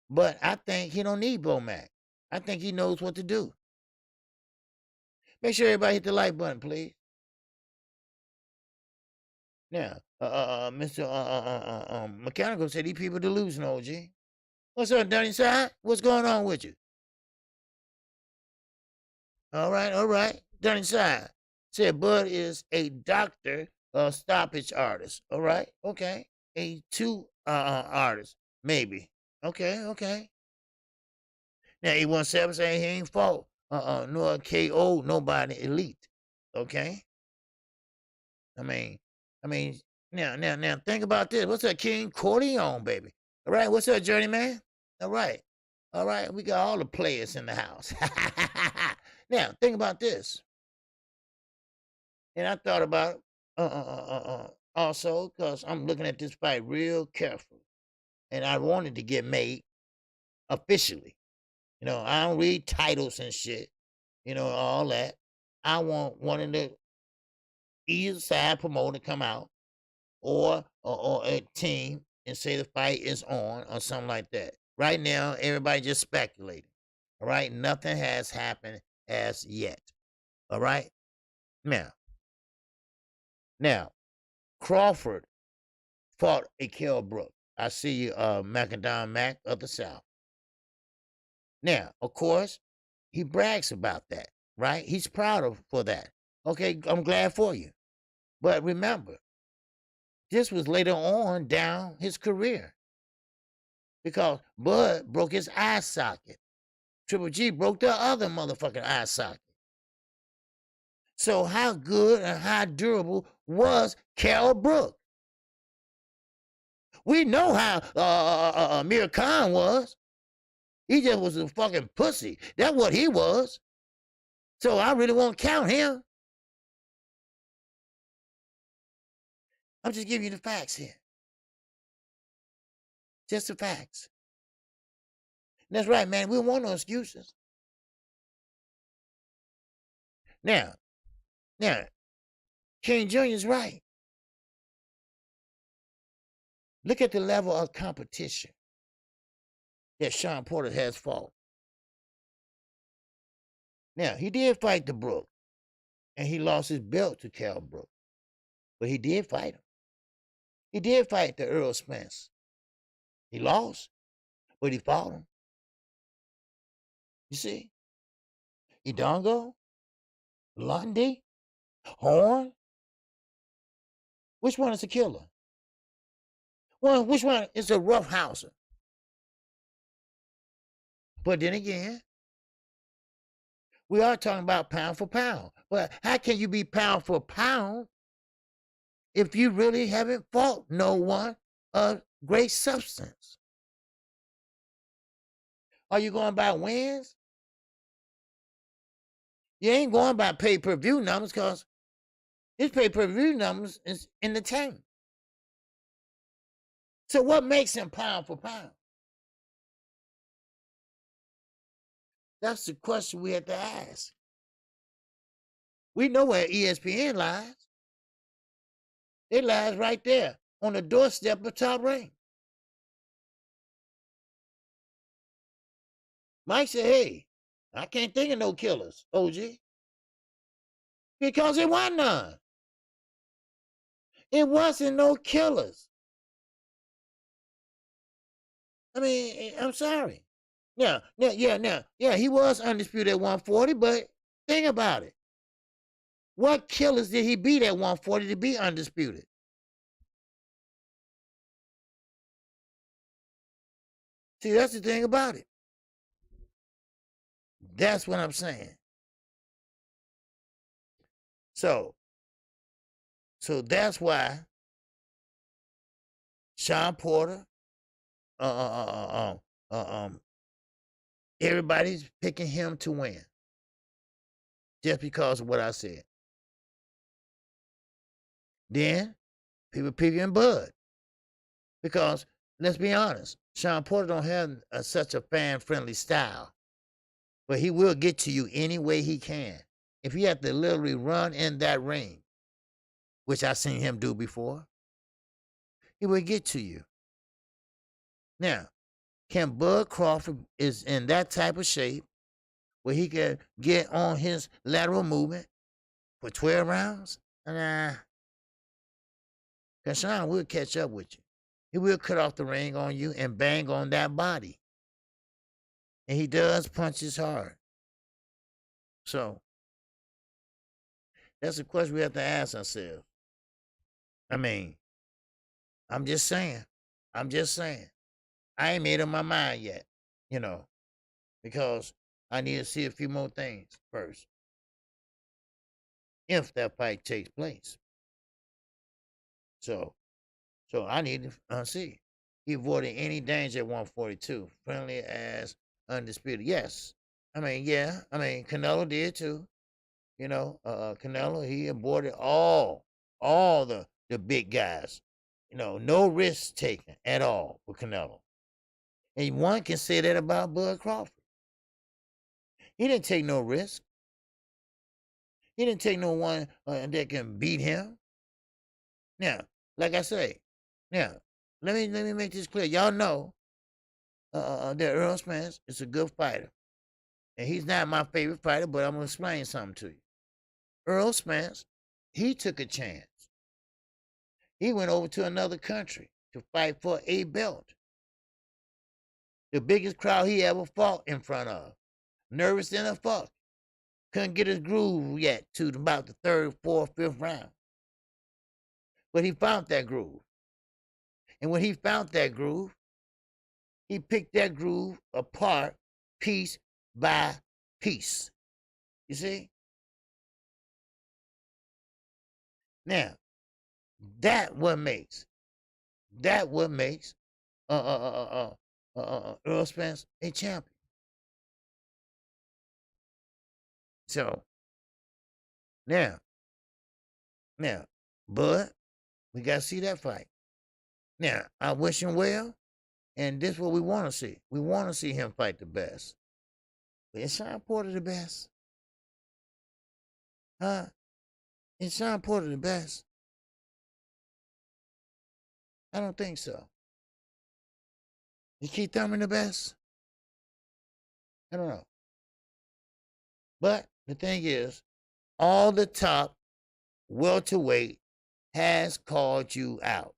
But I think he don't need Bo Mack. I think he knows what to do. Make sure everybody hit the like button, please. Now, Mr. Mechanical said these people delusional, OG. What's up, Dunny Side? What's going on with you? All right. Dunny Side. Said Bud is a doctor, stoppage artist. All right, okay. A two artist, maybe. Okay. Now 817 saying he ain't fought nor KO nobody elite. Okay. I mean, now think about this. What's up, King Corleone, baby? All right, what's up, Journeyman? All right. We got all the players in the house. Now, think about this. And I thought about also because I'm looking at this fight real carefully. And I wanted to get made officially. You know, I don't read titles and shit, all that. I want one of the either side promoter come out or a team and say the fight is on or something like that. Right now, everybody just speculating. All right, nothing has happened as yet. All right, now, Crawford fought a Kell Brook. I see you, Macadam Mac of the South. Now, of course, he brags about that, right? He's proud of for that. Okay, I'm glad for you. But remember, this was later on down his career because Bud broke his eye socket. Triple G broke the other motherfucking eye socket. So how good and how durable was Kell Brook? We know how Amir Khan was. He just was a fucking pussy. That's what he was. So I really won't count him. I'm just giving you the facts here. Just the facts. And that's right, man. We don't want no excuses. Now, King Jr. is right. Look at the level of competition that Sean Porter has fought. Now, he did fight the Brook, and he lost his belt to Kell Brook. But he did fight him. He did fight the Earl Spence. He lost, but he fought him. You see? Idongo, Lundy, Horn. Which one is a killer? Well, which one is a roughhouser? But then again, we are talking about pound for pound. But how can you be pound for pound if you really haven't fought no one of great substance? Are you going by wins? You ain't going by pay-per-view numbers because his pay-per-view numbers is in the tank. So what makes him pound for pound? That's the question we have to ask. We know where ESPN lies. It lies right there on the doorstep of Top Rank. Mike said, hey, I can't think of no killers, OG. Because it wasn't none. It wasn't no killers. I mean, I'm sorry. Yeah, he was undisputed at 140, but think about it. What killers did he beat at 140 to be undisputed? See, that's the thing about it. That's what I'm saying. So that's why Sean Porter, everybody's picking him to win. Just because of what I said. Then people picking Bud. Because let's be honest, Sean Porter don't have such a fan-friendly style. But he will get to you any way he can. If he had to literally run in that ring, which I've seen him do before, he will get to you. Now, can Bud Crawford is in that type of shape where he can get on his lateral movement for 12 rounds? Nah. Because Sean will catch up with you. He will cut off the ring on you and bang on that body. And he does punches hard. So, That's a question we have to ask ourselves. I mean, I'm just saying. I'm just saying. I ain't made up my mind yet, you know, because I need to see a few more things first. If that fight takes place. So I need to see. He avoided any danger at 142. Friendly as undisputed. Yes. I mean, yeah. I mean, Canelo did too. You know, Canelo, he avoided all the big guys. You know, no risk taken at all with Canelo. And one can say that about Bud Crawford. He didn't take no risk. He didn't take no one that can beat him. Now, like I say, now let me make this clear. Y'all know that Errol Spence is a good fighter, and he's not my favorite fighter. But I'm gonna explain something to you. Errol Spence, he took a chance. He went over to another country to fight for a belt. The biggest crowd he ever fought in front of. Nervous in a fuck. Couldn't get his groove yet to about the third, fourth, fifth round. But he found that groove. And when he found that groove, he picked that groove apart piece by piece. You see? Now, that what makes Earl Spence a champion. So now, Bud, we gotta see that fight. Now, I wish him well, and this is what we want to see. We want to see him fight the best. But is Sean Porter the best? Huh? Is Sean Porter the best? I don't think so. Is Keith Thurman the best? I don't know. But the thing is, all the top welterweight has called you out.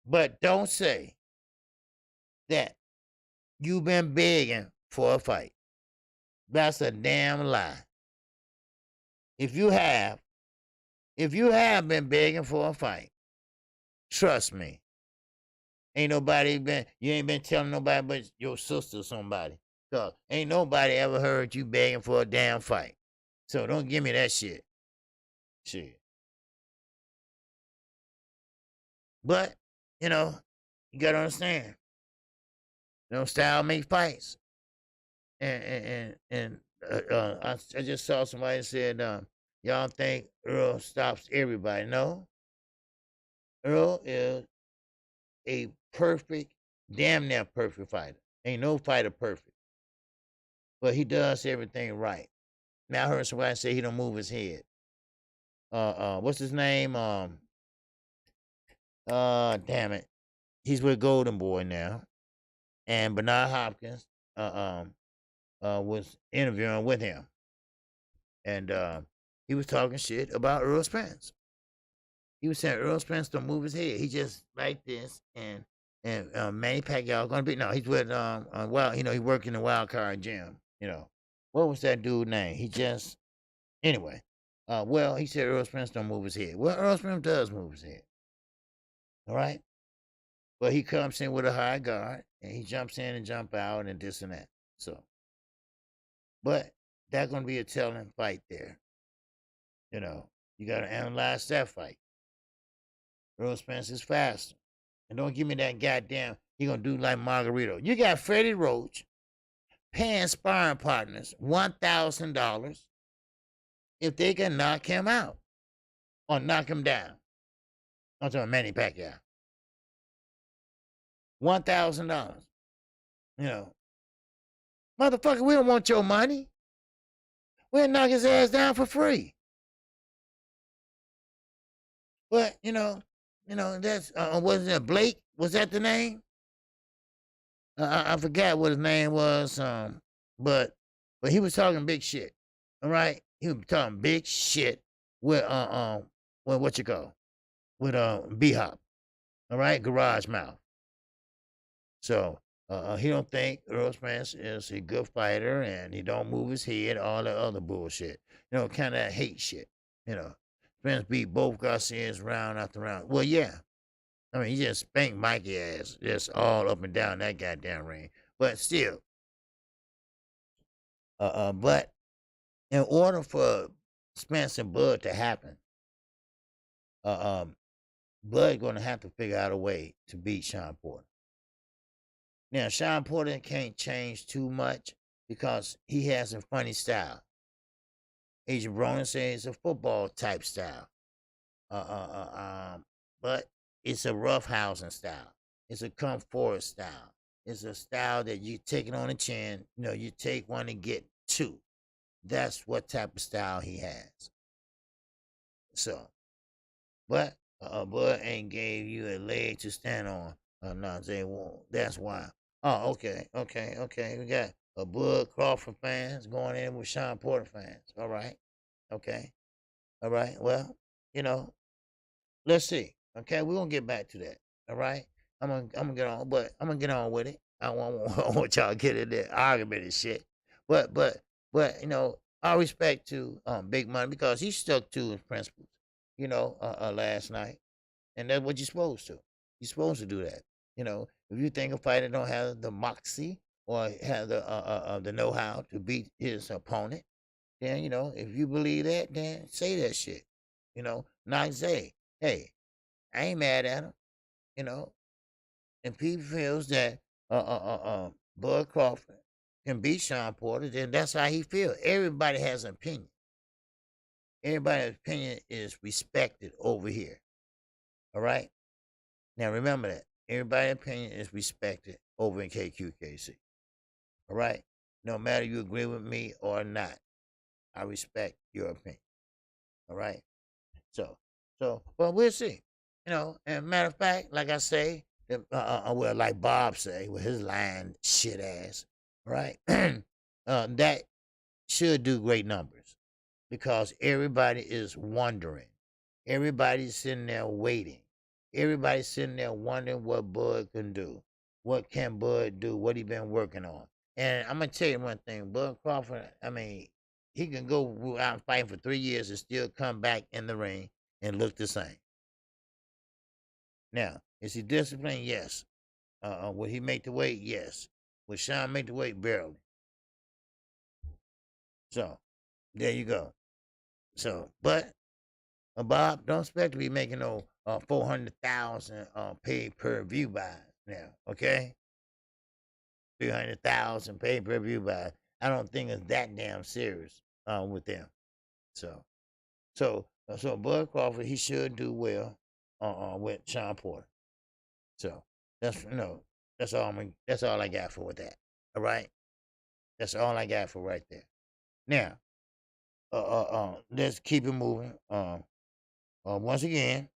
But don't say that you've been begging for a fight. That's a damn lie. If you have been begging for a fight, trust me, you ain't been telling nobody but your sister or somebody. Cause ain't nobody ever heard you begging for a damn fight. So don't give me that shit. Shit. But, you gotta understand. Style make fights. And I just saw somebody said, y'all think Earl stops everybody. No. Earl is a perfect, damn near perfect fighter. Ain't no fighter perfect. But he does everything right. Now I heard somebody say he don't move his head. What's his name? Damn it. He's with Golden Boy now. And Bernard Hopkins was interviewing with him. And he was talking shit about Earl Spence. He was saying Earl Spence don't move his head. He just like this, and Manny Pacquiao gonna be he's with he worked in the Wild Card Gym. What was that dude name? He just anyway. He said Earl Spence don't move his head. Well, Earl Spence does move his head. All right, but he comes in with a high guard and he jumps in and jump out and this and that. So, but that's gonna be a telling fight there. You gotta analyze that fight. Earl Spence is faster. And don't give me that goddamn, he gonna do like Margarito. You got Freddie Roach paying sparring partners $1,000 if they can knock him out or knock him down. I'm talking Manny Pacquiao. $1,000. Motherfucker, we don't want your money. We'll knock his ass down for free. But, that's, was it Blake? Was that the name? I forgot what his name was, but he was talking big shit. All right? He was talking big shit with, what you call? With, B-Hop. All right? Garage Mouth. So, He don't think Earl Spence is a good fighter, and he don't move his head, all that other bullshit. Kind of hate shit. Spence beat both Garcias round after round. Well, yeah. I mean, he just spanked Mikey ass just all up and down that goddamn ring. But still, but in order for Spence and Bud to happen, Bud gonna have to figure out a way to beat Sean Porter. Now, Sean Porter can't change too much because he has a funny style. Agent Bronin says it's a football type style. But it's a roughhousing style. It's a come forward style. It's a style that you take it on the chin. You take one and get two. That's what type of style he has. So, but Bud ain't gave you a leg to stand on. No, they won't. That's why. Oh, okay. We got a Bud Crawford fans going in with Sean Porter fans. All right. Okay. All right. Well, let's see. Okay, we're gonna get back to that. All right. I'm gonna get on, but I'm gonna get on with it. I want y'all to get in there argument and shit. But I respect to Big Money because he stuck to his principles, last night. And that's what you're supposed to. You're supposed to do that. If you think a fighter don't have the moxie or have the know-how to beat his opponent, then if you believe that, then say that shit. Not say, hey, I ain't mad at him. If he feels that Bud Crawford can beat Sean Porter, then that's how he feels. Everybody has an opinion. Everybody's opinion is respected over here. All right? Now remember that. Everybody's opinion is respected over in KQKC. All right? No matter you agree with me or not, I respect your opinion. All right? So, but we'll see. And matter of fact, like I say, well, like Bob say, with his lying shit ass, right? That should do great numbers because everybody is wondering. Everybody's sitting there waiting. Everybody's sitting there wondering what Bud can do. What can Bud do? What he been working on? And I'm gonna tell you one thing, Bud Crawford. I mean, he can go out and fight for 3 years and still come back in the ring and look the same. Now, is he disciplined? Yes. Will he make the weight? Yes. Will Sean make the weight? Barely. So, there you go. So, but Bob, don't expect to be making no 400,000 paid per view buys now. Okay, 300,000 paid per view buys. I don't think it's that damn serious with them. So Bud Crawford, he should do well with Sean Porter. So that's that's all I got for with that. All right, that's all I got for right there. Now, let's keep it moving. Once again,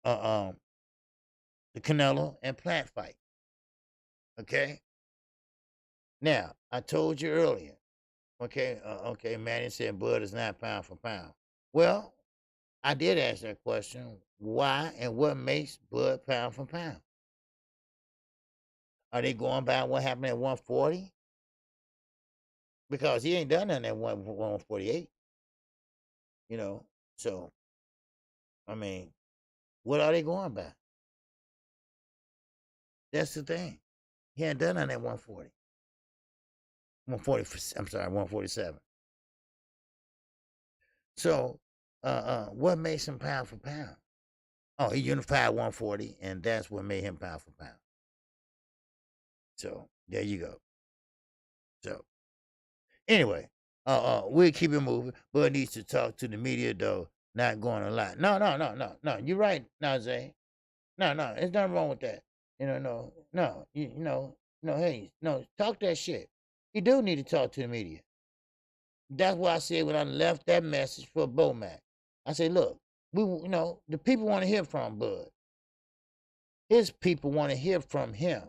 the Canelo and Plant fight. Okay. Now, I told you earlier. Okay, Manny said Bud is not pound for pound. Well, I did ask that question. Why and what makes Bud pound for pound? Are they going by what happened at 140? Because he ain't done nothing at 148. So, I mean, what are they going by? That's the thing. He ain't done nothing at 140. 140, I'm sorry, 147. So, what makes him pound for pound? Oh, he unified 140, and that's what made him pound for pound. So, there you go. So, anyway, we'll keep it moving. Bud needs to talk to the media, though, not going a lot. No. You're right, Najee. No, there's nothing wrong with that. Hey, talk that shit. You do need to talk to the media. That's why I said when I left that message for Bomac, I said, look, the people want to hear from Bud. His people want to hear from him.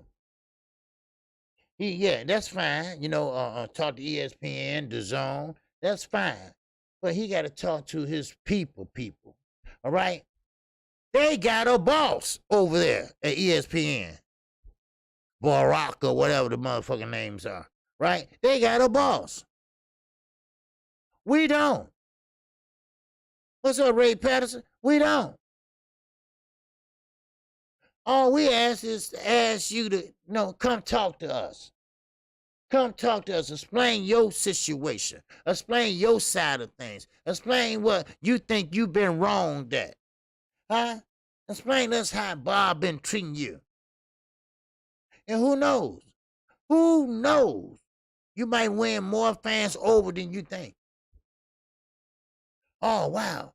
Yeah, that's fine. Talk to ESPN, DAZN. That's fine. But he got to talk to his people. All right? They got a boss over there at ESPN. Barack or whatever the motherfucking names are, right? They got a boss. We don't. What's up, Ray Patterson? We don't. All we ask is to ask you to, come talk to us. Come talk to us. Explain your situation. Explain your side of things. Explain what you think you've been wronged at. Huh? Explain to us how Bob been treating you. And who knows? Who knows? You might win more fans over than you think. Oh, wow.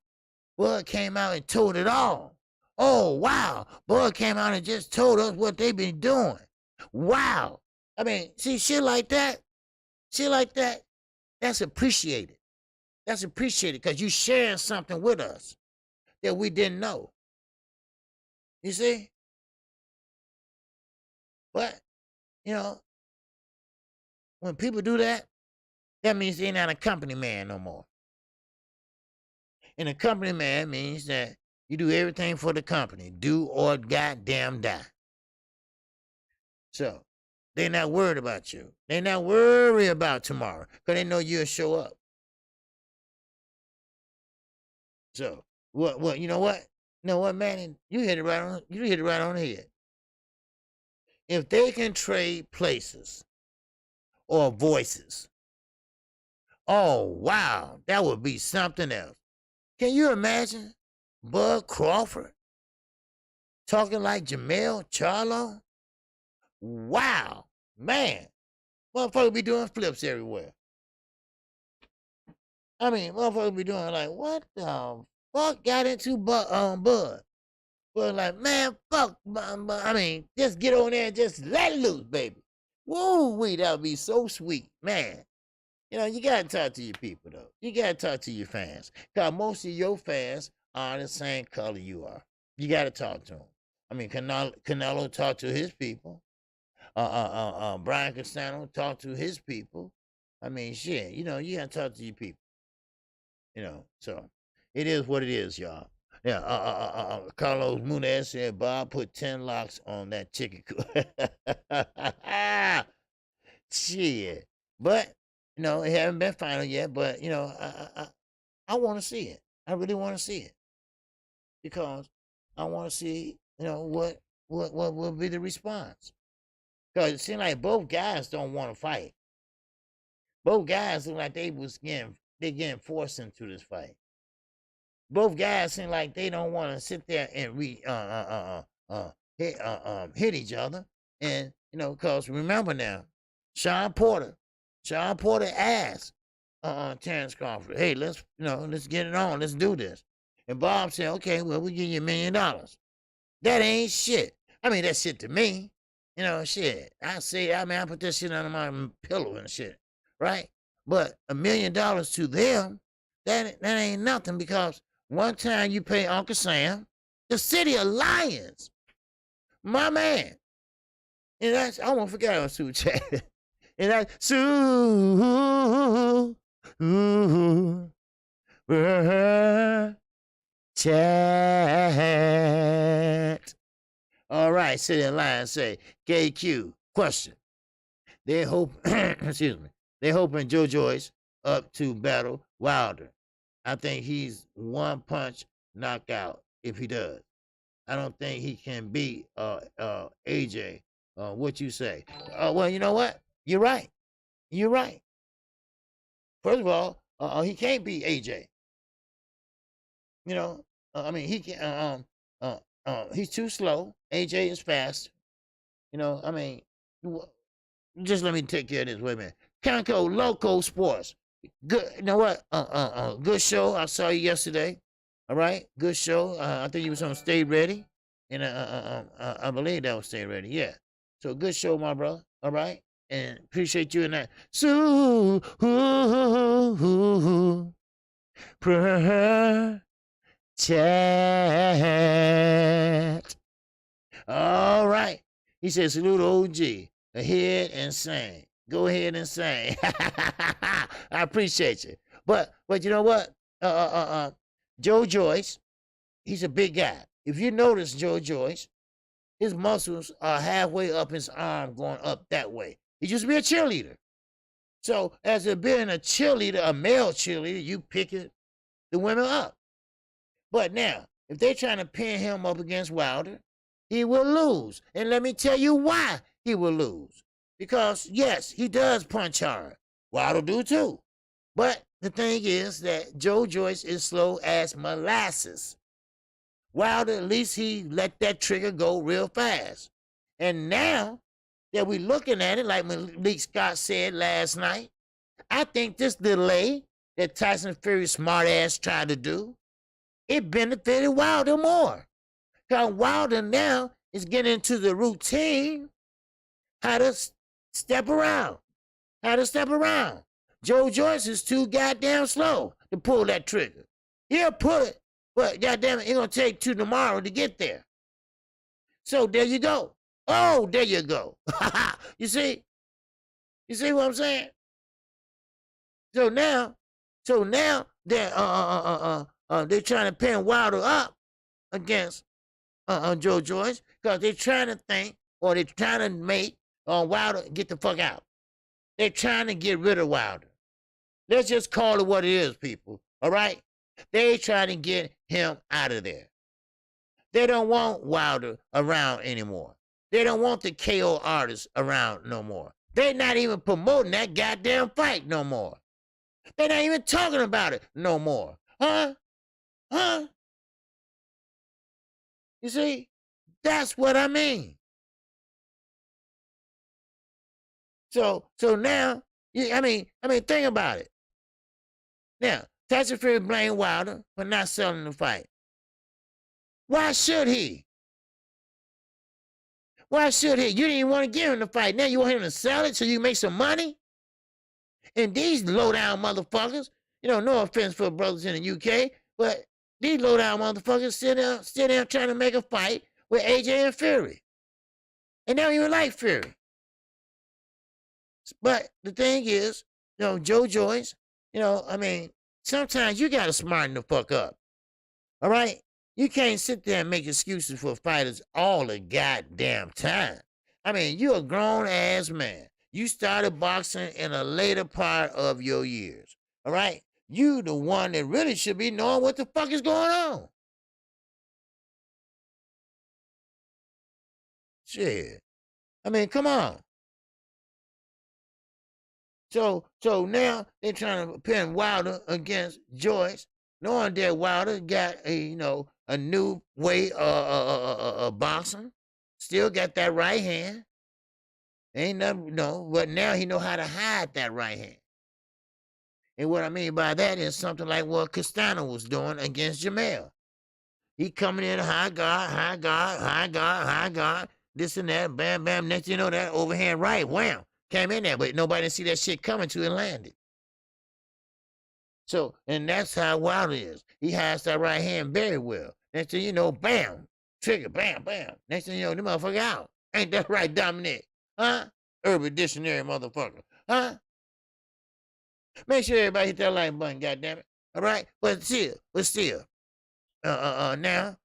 Bud came out and told it all. Oh, wow. Bud came out and just told us what they been doing. Wow. I mean, see, shit like that, that's appreciated. That's appreciated because you sharing something with us that we didn't know. You see? But, when people do that, that means they're not a company man no more. And a company man means that you do everything for the company. Do or goddamn die. So, they're not worried about you. They're not worried about tomorrow because they know you'll show up. So, you know what? You know what, man? You hit it right on the head. If they can trade places or voices, oh, wow, that would be something else. Can you imagine Bud Crawford talking like Jamel Charlo? Wow, man. Motherfucker be doing flips everywhere. I mean, motherfucker be doing like, what the fuck got into Bud? But like, man, fuck. I mean, just get on there and just let it loose, baby. Woo-wee, that would be so sweet, man. You got to talk to your people, though. You got to talk to your fans. Because most of your fans are the same color you are. You got to talk to them. I mean, Canelo talked to his people. Brian Castano talked to his people. I mean, shit, you got to talk to your people. So it is what it is, y'all. Yeah, Carlos Munez said Bob put 10 locks on that chicken coop. Shit. But, it haven't been final yet, but, I want to see it. I really want to see it. Because I want to see, what will be the response. Because it seems like both guys don't want to fight. Both guys look like they getting forced into this fight. Both guys seem like they don't want to sit there and hit each other. And, because remember now, Sean Porter asked Terrence Crawford, hey, let's get it on. Let's do this. And Bob said, okay, well, we'll give you $1 million. That ain't shit. I mean, that's shit to me. Shit. I put that shit under my pillow and shit. Right? But $1 million to them, that ain't nothing because one time you pay Uncle Sam, the city of Lions, my man. And that's, I won't forget about Sue Chat. And that's Sue Chat. All right, City of Lions say, KQ, question. They hope, excuse me, they hoping Joe Joyce up to battle Wilder. I think he's one punch knockout if he does. I don't think he can beat AJ. What you say? Well, you know what? You're right. You're right. First of all, he can't beat AJ. I mean, he can. He's too slow. AJ is fast. I mean, just let me take care of this. Wait a minute. Conco Loco Sports. Good. You know what? Good show. I saw you yesterday. All right. Good show. I think you was on Stay Ready, and I believe that was Stay Ready. Yeah. So good show, my brother. All right. And appreciate you in that. So chat. All right. He said, salute OG. Ahead and sing. Go ahead and sing. I appreciate you. But you know what? Joe Joyce, he's a big guy. If you notice Joe Joyce, his muscles are halfway up his arm going up that way. He used to be a cheerleader. So as it being a cheerleader, a male cheerleader, you pick the women up. But now, if they're trying to pin him up against Wilder, he will lose. And let me tell you why he will lose. Because, yes, he does punch hard. Wilder do too. But the thing is that Joe Joyce is slow as molasses. Wilder, at least he let that trigger go real fast. And now that we're looking at it, like Malik Scott said last night, I think this delay that Tyson Fury's smart ass tried to do, it benefited Wilder more. Because Wilder now is getting into the routine how to step around. Joe Joyce is too goddamn slow to pull that trigger. He'll pull it, but goddamn it, it's going to take till tomorrow to get there. So there you go. Oh, there you go. You see what I'm saying? So now they're trying to pin Wilder up against Joe Joyce because they're trying to think, or they're trying to make Wilder get the fuck out. They're trying to get rid of Wilder. Let's just call it what it is, people. All right? They're trying to get him out of there. They don't want Wilder around anymore. They don't want the KO artists around no more. They're not even promoting that goddamn fight no more. They're not even talking about it no more. Huh? You see? That's what I mean. So now, I mean, think about it. Now, Tyson Fury blamed Wilder for not selling the fight. Why should he? You didn't even want to give him the fight. Now you want him to sell it so you make some money? And these low-down motherfuckers, no offense for brothers in the UK, but these low-down motherfuckers still there trying to make a fight with AJ and Fury. And they don't even like Fury. But the thing is, Joe Joyce, sometimes you got to smarten the fuck up. All right? You can't sit there and make excuses for fighters all the goddamn time. I mean, you're a grown-ass man. You started boxing in a later part of your years. All right? You the one that really should be knowing what the fuck is going on. Shit. I mean, come on. So now they're trying to pin Wilder against Joyce, knowing that Wilder got a new way of boxing. Still got that right hand. Ain't nothing, but now he know how to hide that right hand. And what I mean by that is something like what Castano was doing against Jamel. He coming in high guard, this and that, bam, bam. Next thing you know, that overhand right, wham, came in there, but nobody didn't see that shit coming till it landed. So, and that's how Wilder is. He hides that right hand very well. Next thing you know, bam, trigger, bam, bam. Next thing you know, the motherfucker out. Ain't that right, Dominic? Huh? Urban Dictionary motherfucker. Huh? Make sure everybody hit that like button, goddammit. All right? But still, now,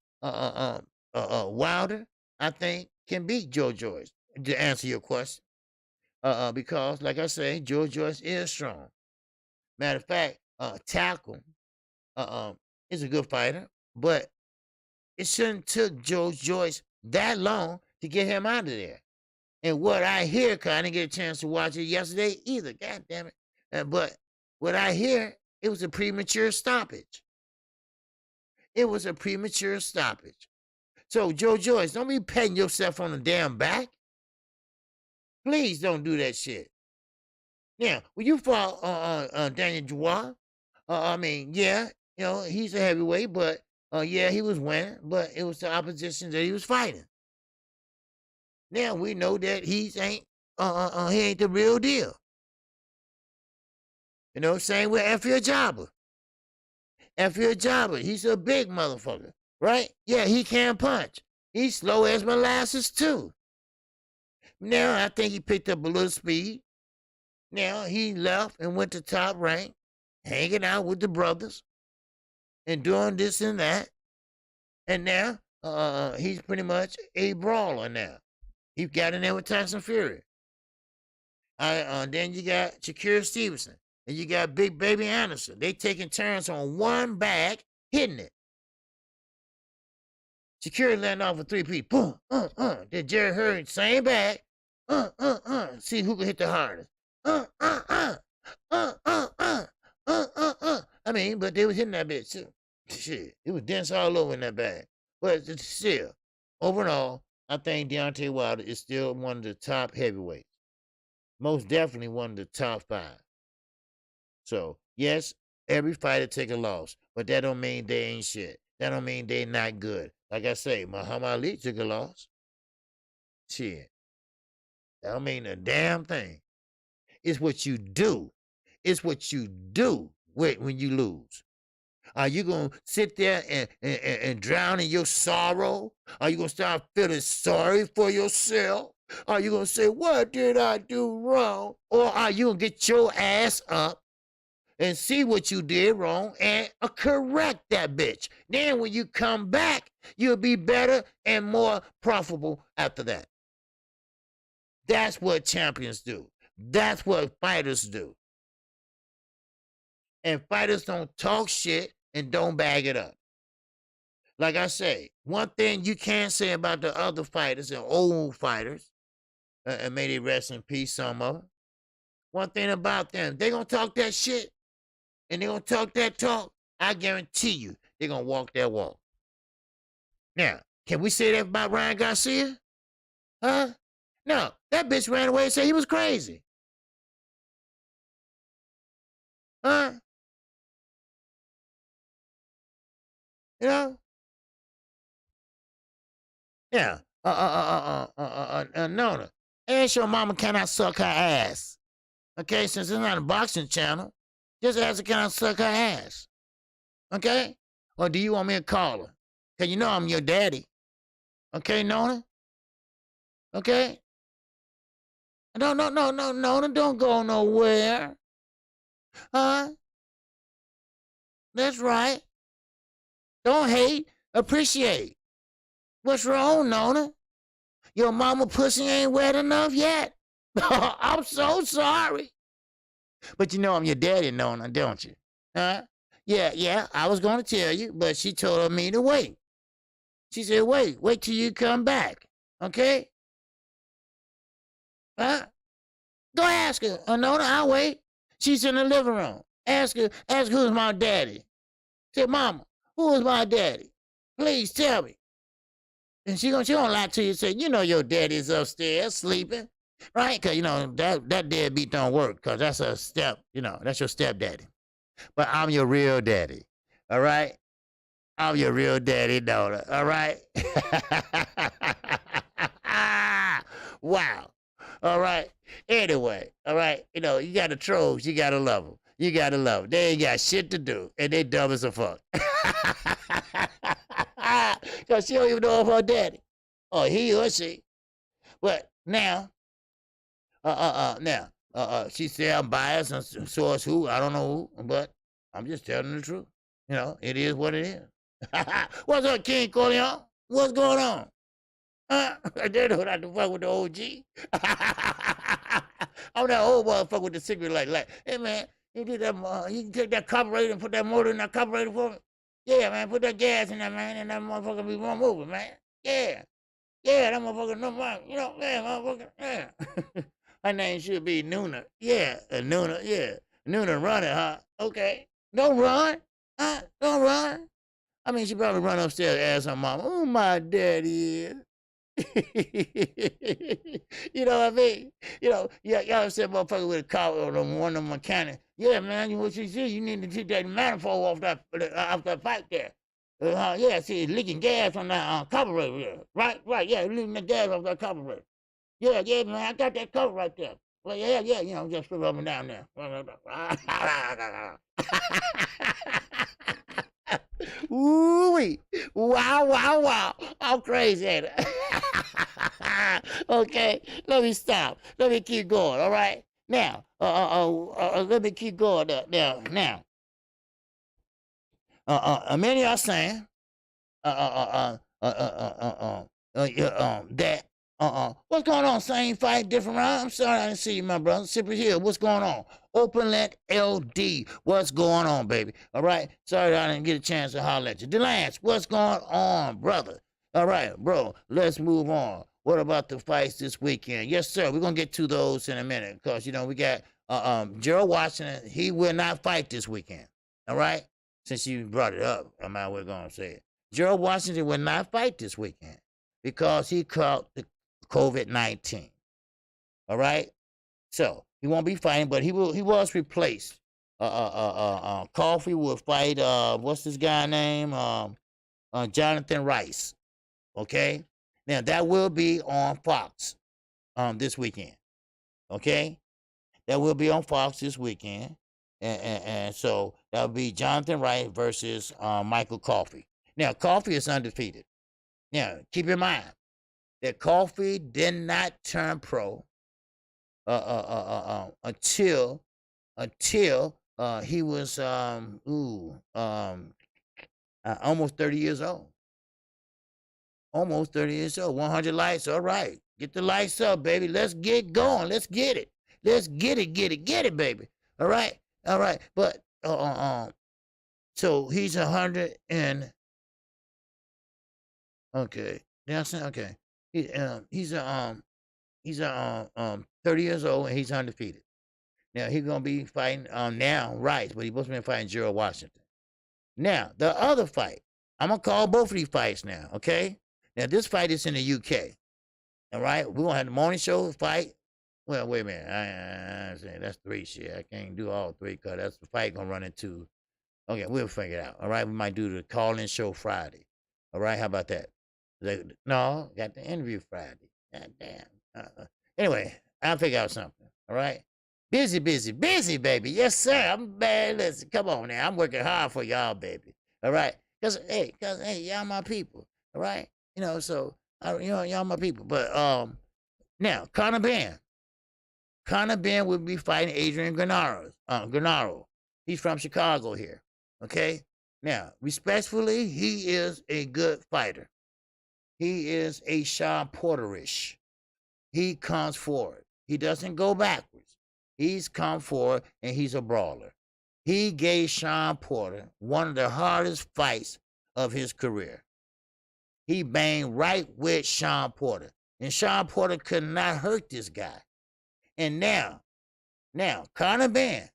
Wilder, I think, can beat Joe Joyce, to answer your question. Because, like I say, Joe Joyce is strong. Matter of fact, Tackle is a good fighter, but it shouldn't took Joe Joyce that long to get him out of there. And what I hear, because I didn't get a chance to watch it yesterday either, God damn it. But what I hear, it was a premature stoppage. So, Joe Joyce, don't be patting yourself on the damn back. Please don't do that shit. Now, when you fought Daniel Dubois, yeah, he's a heavyweight, but yeah, he was winning, but it was the opposition that he was fighting. Now we know that he ain't the real deal. Same with Anfield Jabba. He's a big motherfucker, right? Yeah, he can punch. He's slow as molasses too. Now I think he picked up a little speed. Now he left and went to Top Rank, hanging out with the brothers and doing this and that. And now he's pretty much a brawler now. He got in there with Tyson Fury. Then you got Shakur Stevenson. And you got Big Baby Anderson. They taking turns on one bag, hitting it. Shakur landing off a 3-piece. Boom, Then Jerry Hurd, same bag. See who can hit the hardest. I mean, but they was hitting that bitch too. Shit, it was dense all over in that bag. But still, overall, I think Deontay Wilder is still one of the top heavyweights. Most definitely one of the top 5. So, yes, every fighter take a loss, but that don't mean they ain't shit. That don't mean they not good. Like I say, Muhammad Ali took a loss. Shit. That don't mean a damn thing. It's what you do. It's what you do when you lose. Are you going to sit there and drown in your sorrow? Are you going to start feeling sorry for yourself? Are you going to say, what did I do wrong? Or are you going to get your ass up and see what you did wrong and correct that bitch? Then when you come back, you'll be better and more profitable after that. That's what champions do. That's what fighters do. And fighters don't talk shit and don't bag it up. Like I say, one thing you can't say about the other fighters and old fighters, and may they rest in peace, some of them. One thing about them, they gonna talk that shit and they gonna talk that talk. I guarantee you, they gonna walk that walk. Now, can we say that about Ryan Garcia? Huh? No, that bitch ran away and said he was crazy. Huh? You know? Yeah. Nona. Ask your mama, can I suck her ass? Okay, since it's not a boxing channel, just ask her, can I suck her ass? Okay? Or do you want me to call her? Because you know I'm your daddy. Okay, Nona? Okay? No, Nona, don't go nowhere. Huh? That's right. Don't hate, appreciate. What's wrong, Nona? Your mama pussy ain't wet enough yet. I'm so sorry. But you know I'm your daddy, Nona, don't you? Huh? Yeah, I was going to tell you, but she told me to wait. She said, wait till you come back, okay? Huh? Go ask her. Nona, I'll wait. She's in the living room. Ask her who's my daddy. Say, Mama, who is my daddy? Please tell me. And she gonna lie to you and say, you know your daddy's upstairs sleeping, right? Because, you know, that deadbeat don't work because that's a step, you know, that's your stepdaddy. But I'm your real daddy, all right? I'm your real daddy, daughter, all right? Wow. All right. Anyway, all right. You know, you got the trolls. You got to love them. You got to love them. They ain't got shit to do, and they dumb as a fuck. Because she don't even know of her daddy. Or he or she. But now, she said I'm biased and so is who. I don't know who, but I'm just telling the truth. You know, it is what it is. What's up, King Corleone? What's going on? They know not to fuck with the OG. I'm that old motherfucker with the cigarette light. Hey man, you did that. You can take that carburetor and put that motor in that carburetor for me. Yeah, man, put that gas in there, man, and that motherfucker be moving, man. Yeah, that motherfucker no mind. You know, man, motherfucker. Yeah. Her name should be Nuna. Yeah, Nuna. Yeah, Nuna running, huh? Okay, don't run. Don't run. I mean, she probably run upstairs and ask her mama, "Who my daddy is?" You know what I mean? You know, y'all said motherfucker with a car or one of them mechanics. Yeah, man, what you see, you need to take that manifold off that pipe there. Yeah, see, it's leaking gas on that carburetor there. Right, yeah, leaking the gas off that carburetor. Yeah, man, I got that cover right there. Well, yeah, you know, just flip up and down there. Ooh-wee. Wow. I'm crazy, ain't I? Okay, let me stop. Let me keep going, all right? Now, let me keep going now. Many are saying, that what's going on? Same fight, different round. I'm sorry I didn't see you, my brother. Cypress Hill, what's going on? Open Link LD, what's going on, baby? All right. Sorry I didn't get a chance to holler at you. DeLance, what's going on, brother? All right, bro. Let's move on. What about the fights this weekend? Yes, sir. We're gonna get to those in a minute because we got Gerald Washington. He will not fight this weekend. All right. Since you brought it up, I might well gonna say it. Gerald Washington will not fight this weekend because he caught the COVID-19. All right, so he won't be fighting, but he was replaced. Coffee will fight. What's this guy name? Jonathan Rice. Okay, now that will be on Fox this weekend. Okay, that will be on Fox this weekend, and so that'll be Jonathan Rice versus Michael Coffee. Now Coffee is undefeated. Now keep in mind that Coffee did not turn pro until he was almost 30 years old. Almost 30 years old. 100 likes. All right. Get the lights up, baby. Let's get going. Let's get it. Let's get it, baby. All right. All right. But so he's 100 and okay. That's okay. He's 30 years old and he's undefeated. Now he's gonna be fighting now Rice, but he's supposed to be fighting Gerald Washington. Now the other fight, I'm gonna call both of these fights now. Okay. Now this fight is in the UK. All right, we're gonna have the morning show fight. Well, wait a minute. I saying that's 3 shit. I can't do all 3 because that's the fight gonna run into. Okay, we'll figure it out. All right, we might do the call-in show Friday. All right, how about that? No, got the interview Friday. God damn. Anyway, I'll figure out something. All right. Busy, baby. Yes, sir. I'm bad. Listen, come on now. I'm working hard for y'all, baby. All right. Cause hey, y'all my people. All right. So y'all my people. But now Conor Ben will be fighting Adrian Gennaro. He's from Chicago here. Okay. Now, respectfully, he is a good fighter. He is a Sean Porterish. He comes forward. He doesn't go backwards. He's come forward and he's a brawler. He gave Sean Porter one of the hardest fights of his career. He banged right with Sean Porter. And Sean Porter could not hurt this guy. And now, Conor Ben,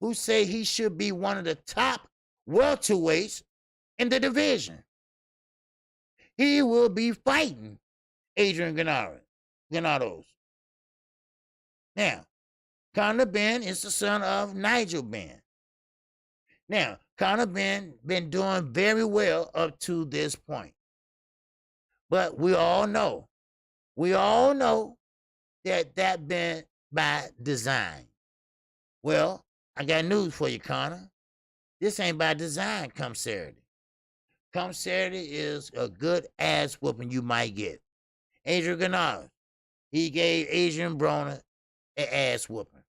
who say he should be one of the top welterweights in the division, he will be fighting Adrian Granados. Now, Conor Ben is the son of Nigel Ben. Now, Conor Ben been doing very well up to this point. But we all know that been by design. Well, I got news for you, Conor. This ain't by design come Saturday. Come Saturday is a good ass whooping you might get. Adrian Granados, he gave Adrian Broner an ass whooping.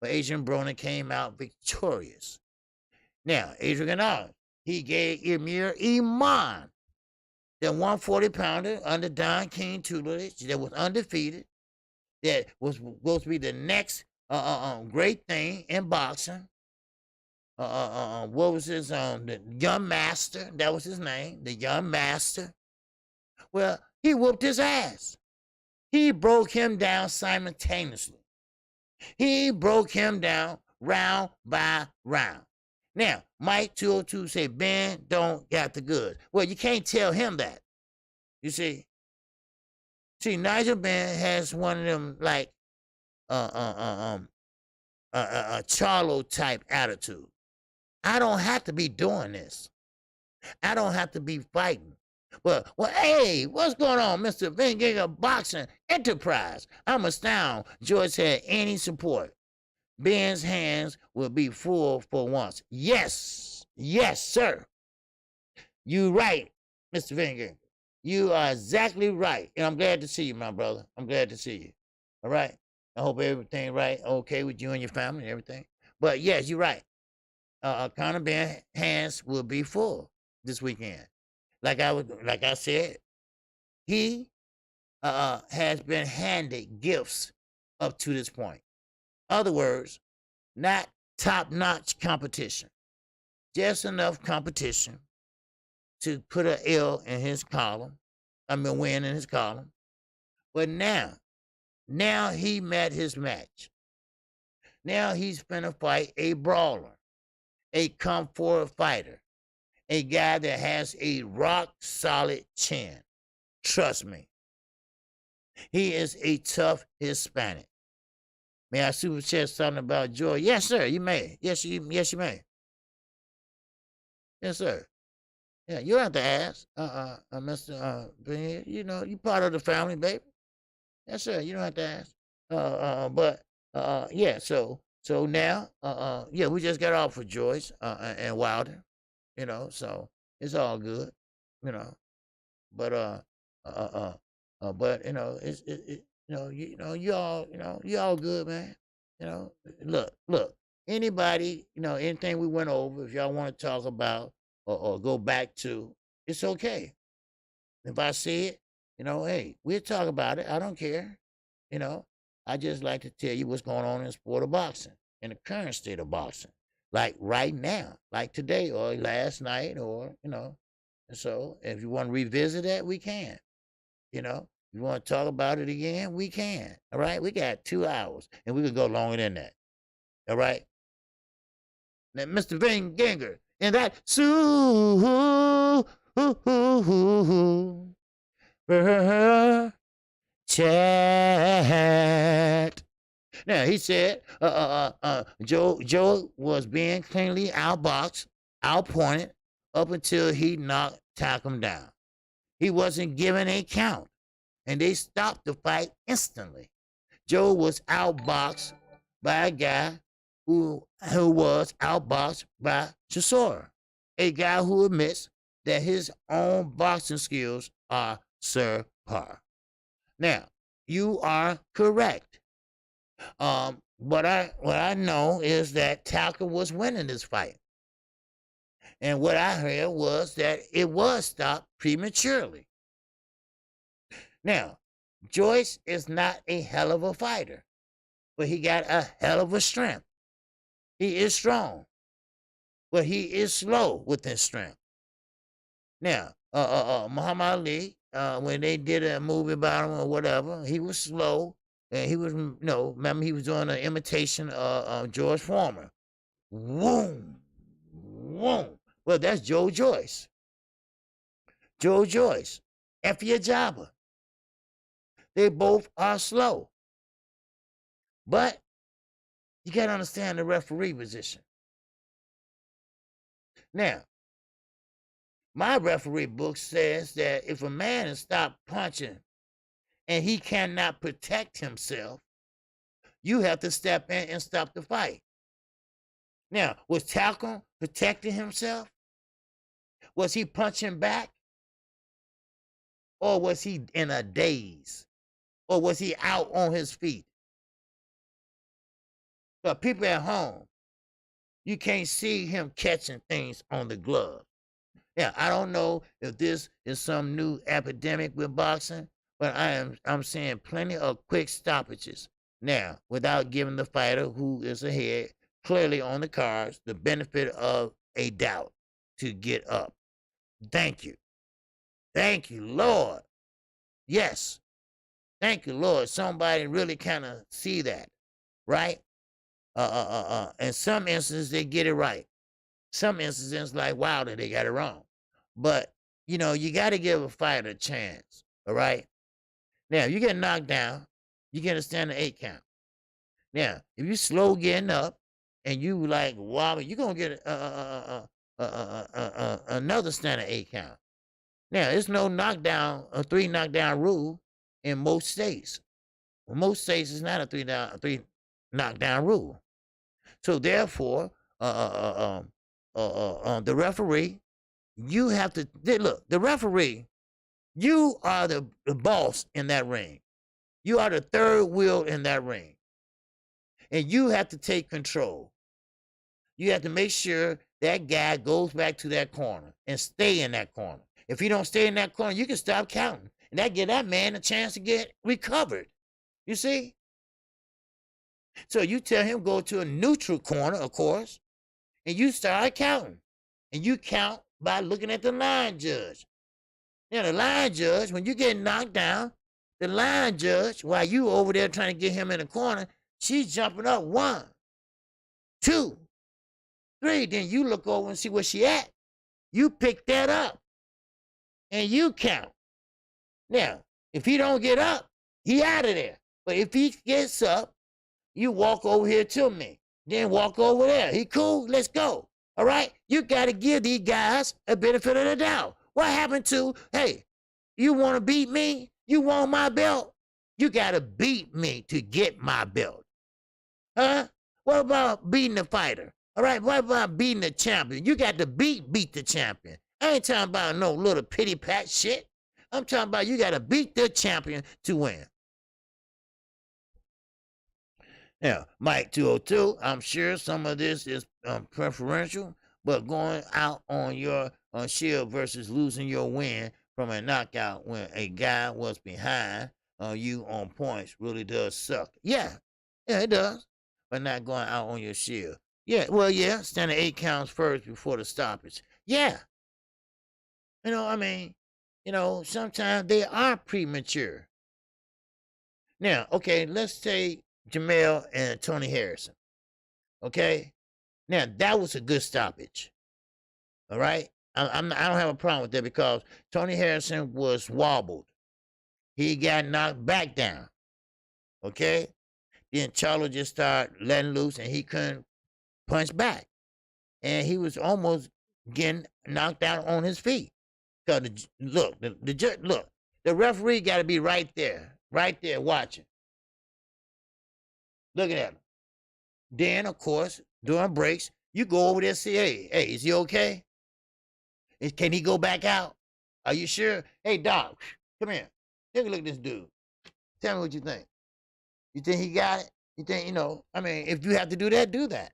But Adrian Broner came out victorious. Now, Adrian Granados, he gave Emir Iman, the 140-pounder under Don King tutelage that was undefeated, that was supposed to be the next great thing in boxing. What was his the Young Master? That was his name, the Young Master. Well, he whooped his ass. He broke him down simultaneously. He broke him down round by round. Now, Mike 202 say Ben don't got the goods. Well, you can't tell him that. You see, Nigel Ben has one of them like a Charlo type attitude. I don't have to be doing this. I don't have to be fighting. Well, hey, what's going on, Mr. Van Giga Boxing Enterprise? I'm astounded George had any support. Ben's hands will be full for once. Yes, sir. You right, Mr. Van Giga. You are exactly right. And I'm glad to see you, my brother. I'm glad to see you. All right? I hope everything right, okay with you and your family and everything. But yes, you're right. Conor Ben's hands will be full this weekend. like I said, he has been handed gifts up to this point. Other words, not top-notch competition, just enough competition to put an L in his column. I mean, win in his column. But now he met his match. Now he's finna fight a brawler, a come forward fighter, a guy that has a rock solid chin. Trust me, he is a tough Hispanic. May I super chat something about Joy? Yes, sir. You may. Yes, you may. Yes, sir. Yeah, you don't have to ask, Mr. You know, you part of the family, baby. Yes, sir. You don't have to ask. But yeah. So now, yeah, we just got off with Joyce and Wilder. You know, so it's all good. You know, but but you know, you all good, man. You know, look, anybody, anything we went over, if y'all want to talk about or go back to, it's okay. If I see it, hey, we'll talk about it. I don't care. You know, I just like to tell you what's going on in the sport of boxing, in the current state of boxing, like right now, like today or last night, or so if you want to revisit that, we can. You want to talk about it again, we can. All right, we got 2 hours, and we could go longer than that. All right. Now, Mr. Ving Ginger, and that chat. Now he said, Joe was being cleanly outboxed, outpointed up until he knocked him down. He wasn't given a count, and they stopped the fight instantly. Joe was outboxed by a guy who was outboxed by Chisora, a guy who admits that his own boxing skills are subpar. Now, you are correct. What I know is that Talca was winning this fight. And what I heard was that it was stopped prematurely. Now, Joyce is not a hell of a fighter, but he got a hell of a strength. He is strong, but he is slow with his strength. Now, Muhammad Ali, when they did a movie about him or whatever, he was slow, and he was, remember he was doing an imitation of George Foreman. Woom, woom. Well, that's Joe Joyce. Joe Joyce, Effie Jabba. They both are slow. But you got to understand the referee position. Now, my referee book says that if a man has stopped punching and he cannot protect himself, you have to step in and stop the fight. Now, was Talcum protecting himself? Was he punching back? Or was he in a daze? Or was he out on his feet? But people at home, you can't see him catching things on the glove. Now, I don't know if this is some new epidemic with boxing, but I'm seeing plenty of quick stoppages now without giving the fighter who is ahead clearly on the cards the benefit of a doubt to get up. Thank you. Thank you, Lord. Yes. Thank you, Lord. Somebody really kind of see that, right? In some instances, they get it right. Some instances, like Wilder, they got it wrong. But, you got to give a fighter a chance, all right? Now, if you get knocked down, you can understand the 8 count. Now, if you slow getting up and you like wobble, you're going to get another standard 8 count. Now, there's no knockdown, a 3 knockdown rule in most states. Most states is not a 3 knockdown rule. So therefore, the referee, you have to look. The referee, you are the boss in that ring. You are the third wheel in that ring, and you have to take control. You have to make sure that guy goes back to that corner and stay in that corner. If he don't stay in that corner, you can stop counting. And that give that man a chance to get recovered. You see? So you tell him go to a neutral corner, of course, and you start counting. And you count by looking at the line judge. Now, the line judge, when you get knocked down, the line judge, while you over there trying to get him in the corner, she's jumping up 1, 2, 3. Then you look over and see where she at. You pick that up, and you count. Now, if he don't get up, he out of there. But if he gets up, you walk over here to me. Then walk over there. He cool? Let's go. All right? You got to give these guys a benefit of the doubt. What happened to, hey, you want to beat me? You want my belt? You got to beat me to get my belt. Huh? What about beating the fighter? All right? What about beating the champion? You got to beat the champion. I ain't talking about no little pity pat shit. I'm talking about you got to beat the champion to win. Now, Mike 202, I'm sure some of this is preferential, but going out on your shield versus losing your win from a knockout when a guy was behind you on points really does suck. Yeah, it does. But not going out on your shield. Yeah, well, yeah, standing 8 counts first before the stoppage. Yeah. You know, I mean, you know, sometimes they are premature. Now, okay, let's take Jamel and Tony Harrison. Okay? Now, that was a good stoppage. All right? I don't have a problem with that because Tony Harrison was wobbled. He got knocked back down. Okay? Then Charlo just started letting loose and he couldn't punch back. And he was almost getting knocked out on his feet. Because the referee got to be right there watching. Looking at him. Then, of course, during breaks, you go over there and see, hey, is he okay? Can he go back out? Are you sure? Hey, Doc, come here. Take a look at this dude. Tell me what you think. You think he got it? You think, you know, I mean, if you have to do that, do that.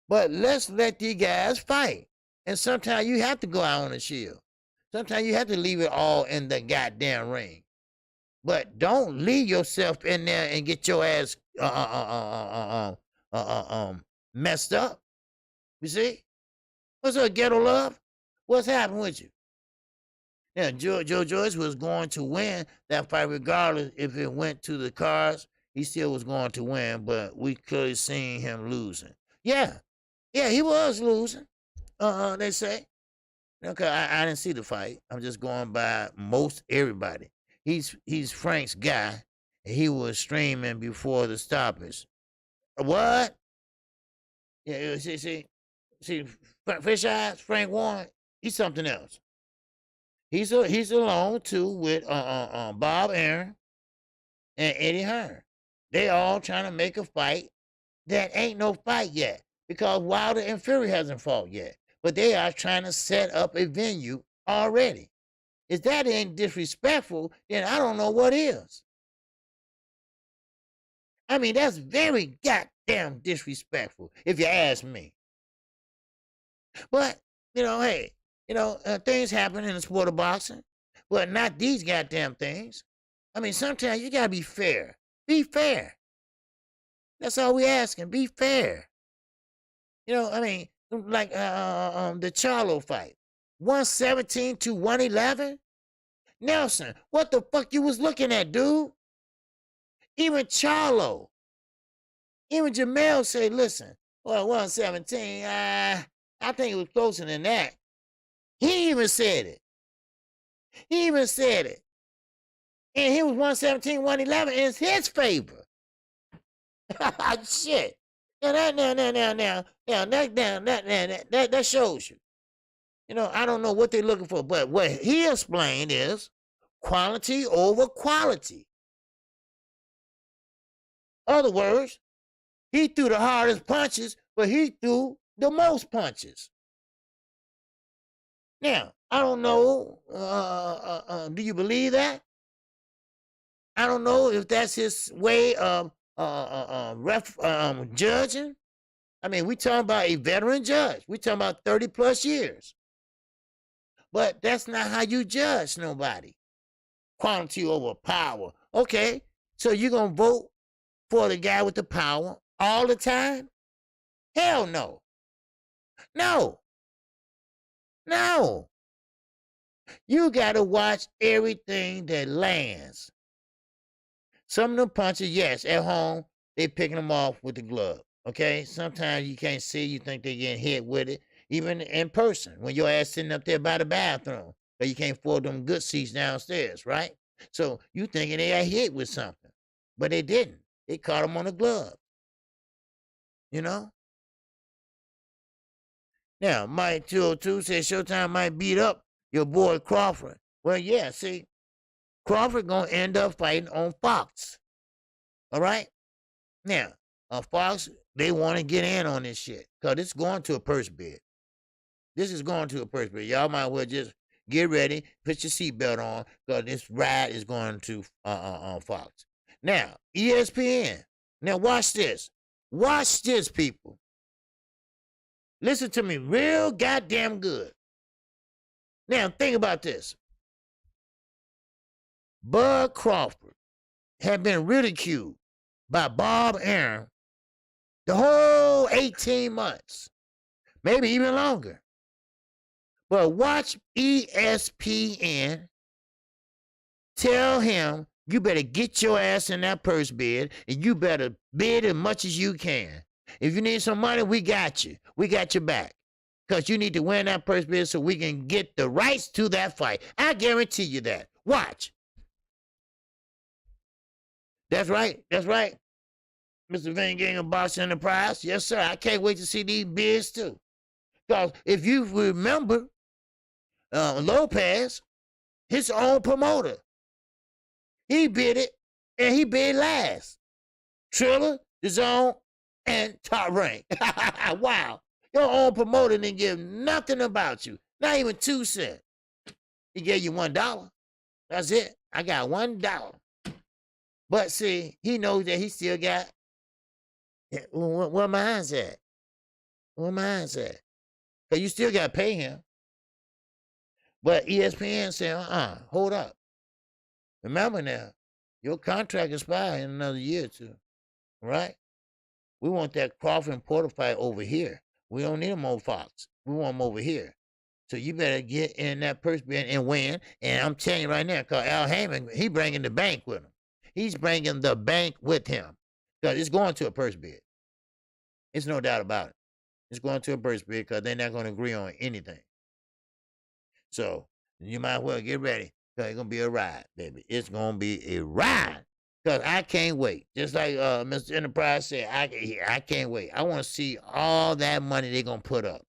But let's let these guys fight. And sometimes you have to go out on a shield. Sometimes you have to leave it all in the goddamn ring. But don't leave yourself in there and get your ass messed up. You see? What's up, Ghetto Love? What's happening with you? Now, Joe Joyce was going to win that fight regardless if it went to the cards. He still was going to win, but we could have seen him losing. Yeah, he was losing. They say. Okay, I didn't see the fight. I'm just going by most everybody. He's Frank's guy. And he was streaming before the stoppage. What? Yeah, see, Fish Eyes, Frank Warren, he's something else. He's alone too with Bob Aaron and Eddie Hearn. They all trying to make a fight that ain't no fight yet because Wilder and Fury hasn't fought yet. But they are trying to set up a venue already. If that ain't disrespectful, then I don't know what is. I mean, that's very goddamn disrespectful, if you ask me. But, you know, hey, you know, things happen in the sport of boxing, but not these goddamn things. I mean, sometimes you gotta be fair. Be fair. That's all we asking. Be fair. You know, I mean, like the Charlo fight, 117 to 111. Nelson, what the fuck you was looking at, dude? Even Charlo, even Jamel said, listen, well, 117, I think it was closer than that. He even said it. And he was 117, 111 in his favor. Shit. Now, that shows you. You know, I don't know what they're looking for, but what he explained is quality over quality. Other words, he threw the hardest punches, but he threw the most punches. Now, I don't know, do you believe that? I don't know if that's his way of judging. I mean, we talking about a veteran judge. We talking about 30 plus years. But that's not how you judge nobody. Quantity over power. Okay, so you gonna vote for the guy with the power all the time? Hell no. No. No. You gotta watch everything that lands. Some of them punches, yes, at home, they picking them off with the glove. Okay? Sometimes you can't see, you think they getting hit with it. Even in person, when your ass sitting up there by the bathroom, but you can't afford them good seats downstairs, right? So you thinking they got hit with something. But they didn't. They caught them on the glove. You know? Now, Mike 202 says Showtime might beat up your boy Crawford. Well, yeah, see, Crawford gonna end up fighting on Fox. All right? Now, Fox, they want to get in on this shit because it's going to a purse bid. This is going to a purse bid. Y'all might well just get ready, put your seatbelt on because this ride is going to Fox. Now, ESPN. Now, watch this. Watch this, people. Listen to me real goddamn good. Now, think about this. Bud Crawford had been ridiculed by Bob Arum the whole 18 months, maybe even longer. But watch ESPN tell him, you better get your ass in that purse bid, and you better bid as much as you can. If you need some money, we got you. We got your back. Because you need to win that purse bid so we can get the rights to that fight. I guarantee you that. Watch. That's right. That's right. Mr. Van Gang of Box Enterprise. Yes, sir. I can't wait to see these bids, too. Because if you remember, Lopez, his own promoter, he bid it, and he bid last. Triller, DAZN, and Top Rank. Wow. Your own promoter didn't give nothing about you. Not even 2 cents. He gave you $1. That's it. I got $1. But see, he knows that he still got, where mine's at? Where mine's at? Because you still got to pay him. But ESPN said, hold up. Remember now, your contract expires in another year or 2. Right? We want that Crawford and Porter fight over here. We don't need them on Fox. We want them over here. So you better get in that purse bid and win. And I'm telling you right now, because Al Heyman, he bringing the bank with him. He's bringing the bank with him. Because it's going to a purse bid. It's no doubt about it. It's going to a purse bid because they're not going to agree on anything. So you might well get ready because it's going to be a ride, baby. It's going to be a ride. Because I can't wait. Just like Mr. Enterprise said, I can't wait. I want to see all that money they're going to put up.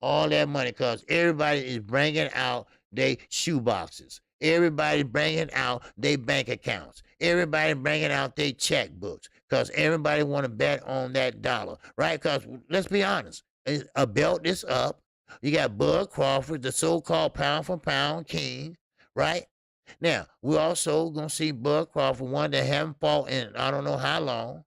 All that money because everybody is bringing out their shoe boxes. Everybody bringing out their bank accounts. Everybody bringing out their checkbooks because everybody want to bet on that dollar, right? Because let's be honest, a belt is up. You got Bud Crawford, the so-called pound-for-pound king, right? Now, we're also going to see Bud Crawford, one that haven't fought in I don't know how long,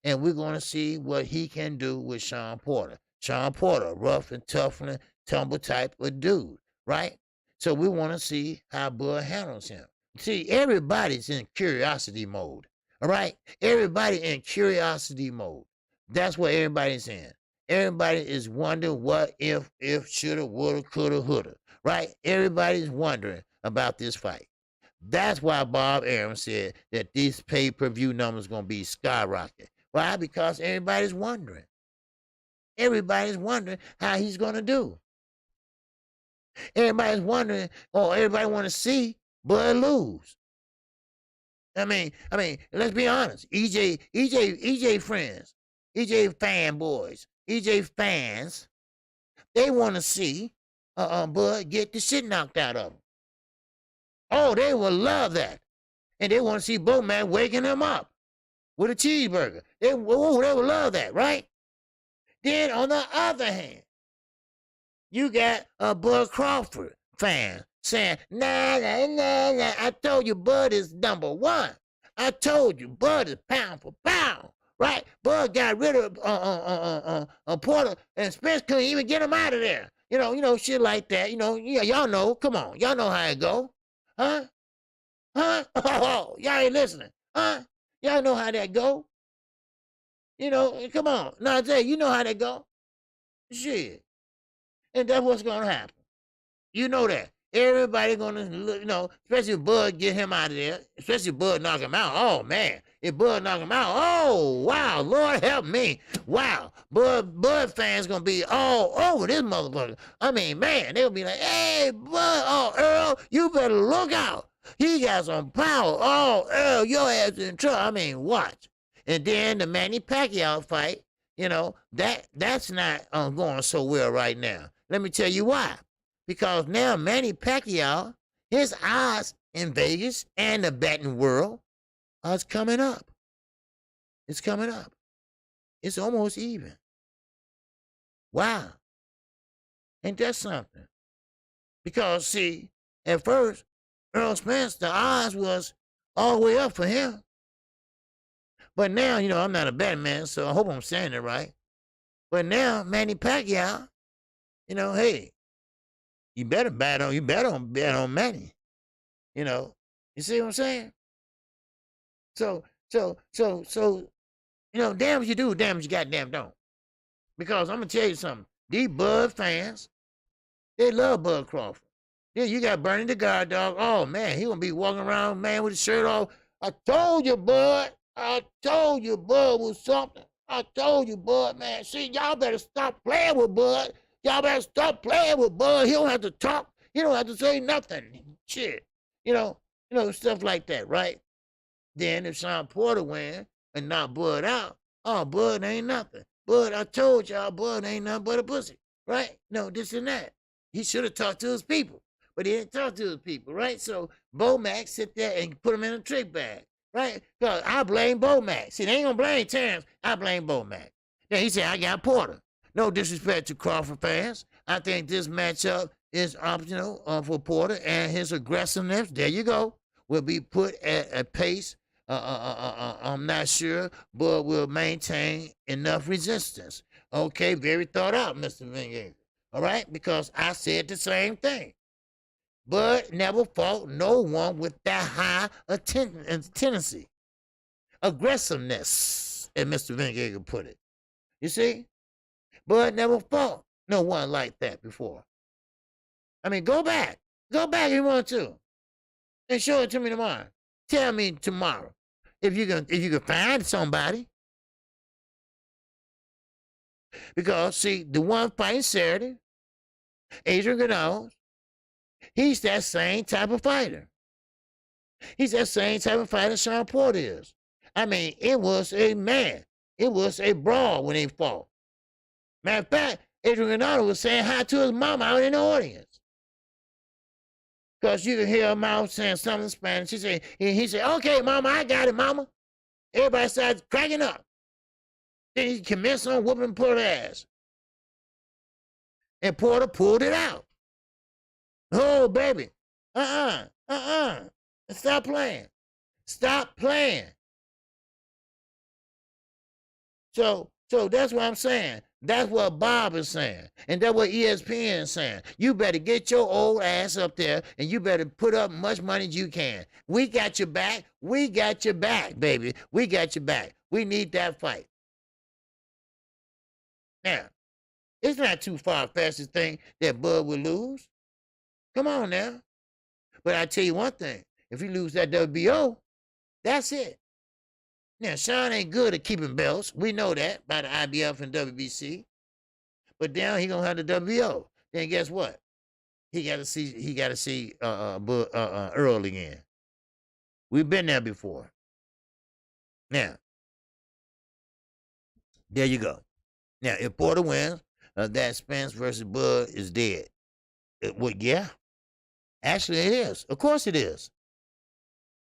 and we're going to see what he can do with Sean Porter. Sean Porter, rough and tough and tumble type of dude, right? So we want to see how Bud handles him. See, everybody's in curiosity mode, all right? Everybody in curiosity mode. That's what everybody's in. Everybody is wondering what if, shoulda, woulda, coulda, woulda, right? Everybody's wondering about this fight. That's why Bob Arum said that these pay-per-view numbers going to be skyrocketing. Why? Because everybody's wondering. Everybody's wondering how he's going to do. Everybody's wondering, everybody want to see Bud lose. I mean, let's be honest. EJ friends, EJ fanboys, EJ fans, they want to see Bud get the shit knocked out of him. Oh, they will love that. And they want to see Bowman waking him up with a cheeseburger. They will love that, right? Then on the other hand, you got a Bud Crawford fan saying, nah, I told you Bud is number 1. I told you Bud is pound for pound, right? Bud got rid of Porter, and Spence couldn't even get him out of there. shit like that. Yeah, y'all know. Come on, y'all know how it go, huh? Huh? Oh, y'all ain't listening, huh? Y'all know how that go. Come on, now I tell you know how that go. Shit, and that's what's gonna happen. You know that. Everybody gonna look, especially if Bud get him out of there, especially if Bud knock him out. Oh man, if Bud knock him out, oh wow, Lord help me. Wow. Bud fans gonna be all over this motherfucker. I mean, man, they'll be like, hey, Bud, oh Earl, you better look out. He got some power. Oh, Earl, your ass in trouble. I mean, watch. And then the Manny Pacquiao fight, that's not going so well right now. Let me tell you why. Because now Manny Pacquiao, his odds in Vegas and the betting world are coming up. It's coming up. It's almost even. Wow. Ain't that something? Because, see, at first, Earl Spence, the odds was all the way up for him. But now, I'm not a betting man, so I hope I'm saying it right. But now, Manny Pacquiao, hey, you better bet on Manny. You see what I'm saying? So, damn what you do, damn what you goddamn don't. Because I'm gonna tell you something. These Bud fans, they love Bud Crawford. Yeah, you got Bernie the guard dog. Oh man, he gonna be walking around, man, with his shirt off. I told you, Bud. I told you, Bud was something. I told you, Bud, man. See, y'all better stop playing with Bud. Y'all better stop playing with Bud. He don't have to talk. He don't have to say nothing. Shit. Stuff like that, right? Then if Sean Porter win and knock Bud out, oh, Bud ain't nothing. Bud, I told y'all, Bud ain't nothing but a pussy, right? No, this and that. He should have talked to his people, but he didn't talk to his people, right? So Bo Max sit there and put him in a trick bag, right? Because I blame Bo Max. See, they ain't gonna blame Terrence. I blame Bo Max. Then he said, I got Porter. No disrespect to Crawford fans. I think this matchup is optional for Porter, and his aggressiveness, there you go, will be put at a pace. I'm not sure, but will maintain enough resistance. Okay, very thought out, Mr. Vingager. All right, because I said the same thing. Bud never fought no one with that high tendency, aggressiveness, as Mr. Vingager put it. You see, Bud never fought no one like that before. I mean, go back if you want to, and show it to me tomorrow. Tell me tomorrow if you can find somebody. Because see, the one fighting Saturday, Adrian Gonzalez, he's that same type of fighter. He's that same type of fighter Sean Porter is. I mean, it was a brawl when they fought. Matter of fact, Adrian Gonzalez was saying hi to his mama out in the audience. Because you can hear her mouth saying something in Spanish. He said, okay, mama, I got it, mama. Everybody started cracking up. Then he commenced on whooping Porter's ass. And Porter pulled it out. Oh, baby. Stop playing. Stop playing. So that's what I'm saying. That's what Bob is saying. And that's what ESPN is saying. You better get your old ass up there and you better put up much money as you can. We got your back. We got your back, baby. We got your back. We need that fight. Now, it's not too far-fetched to think that Bud will lose. Come on now. But I tell you one thing. If he lose that WBO, that's it. Now, Sean ain't good at keeping belts. We know that by the IBF and WBC. But now he gonna have the WBO. Then guess what? He gotta see Earl again. We've been there before. Now, there you go. Now, if Porter wins, that Spence versus Bud is dead. Yeah. Actually, it is. Of course it is.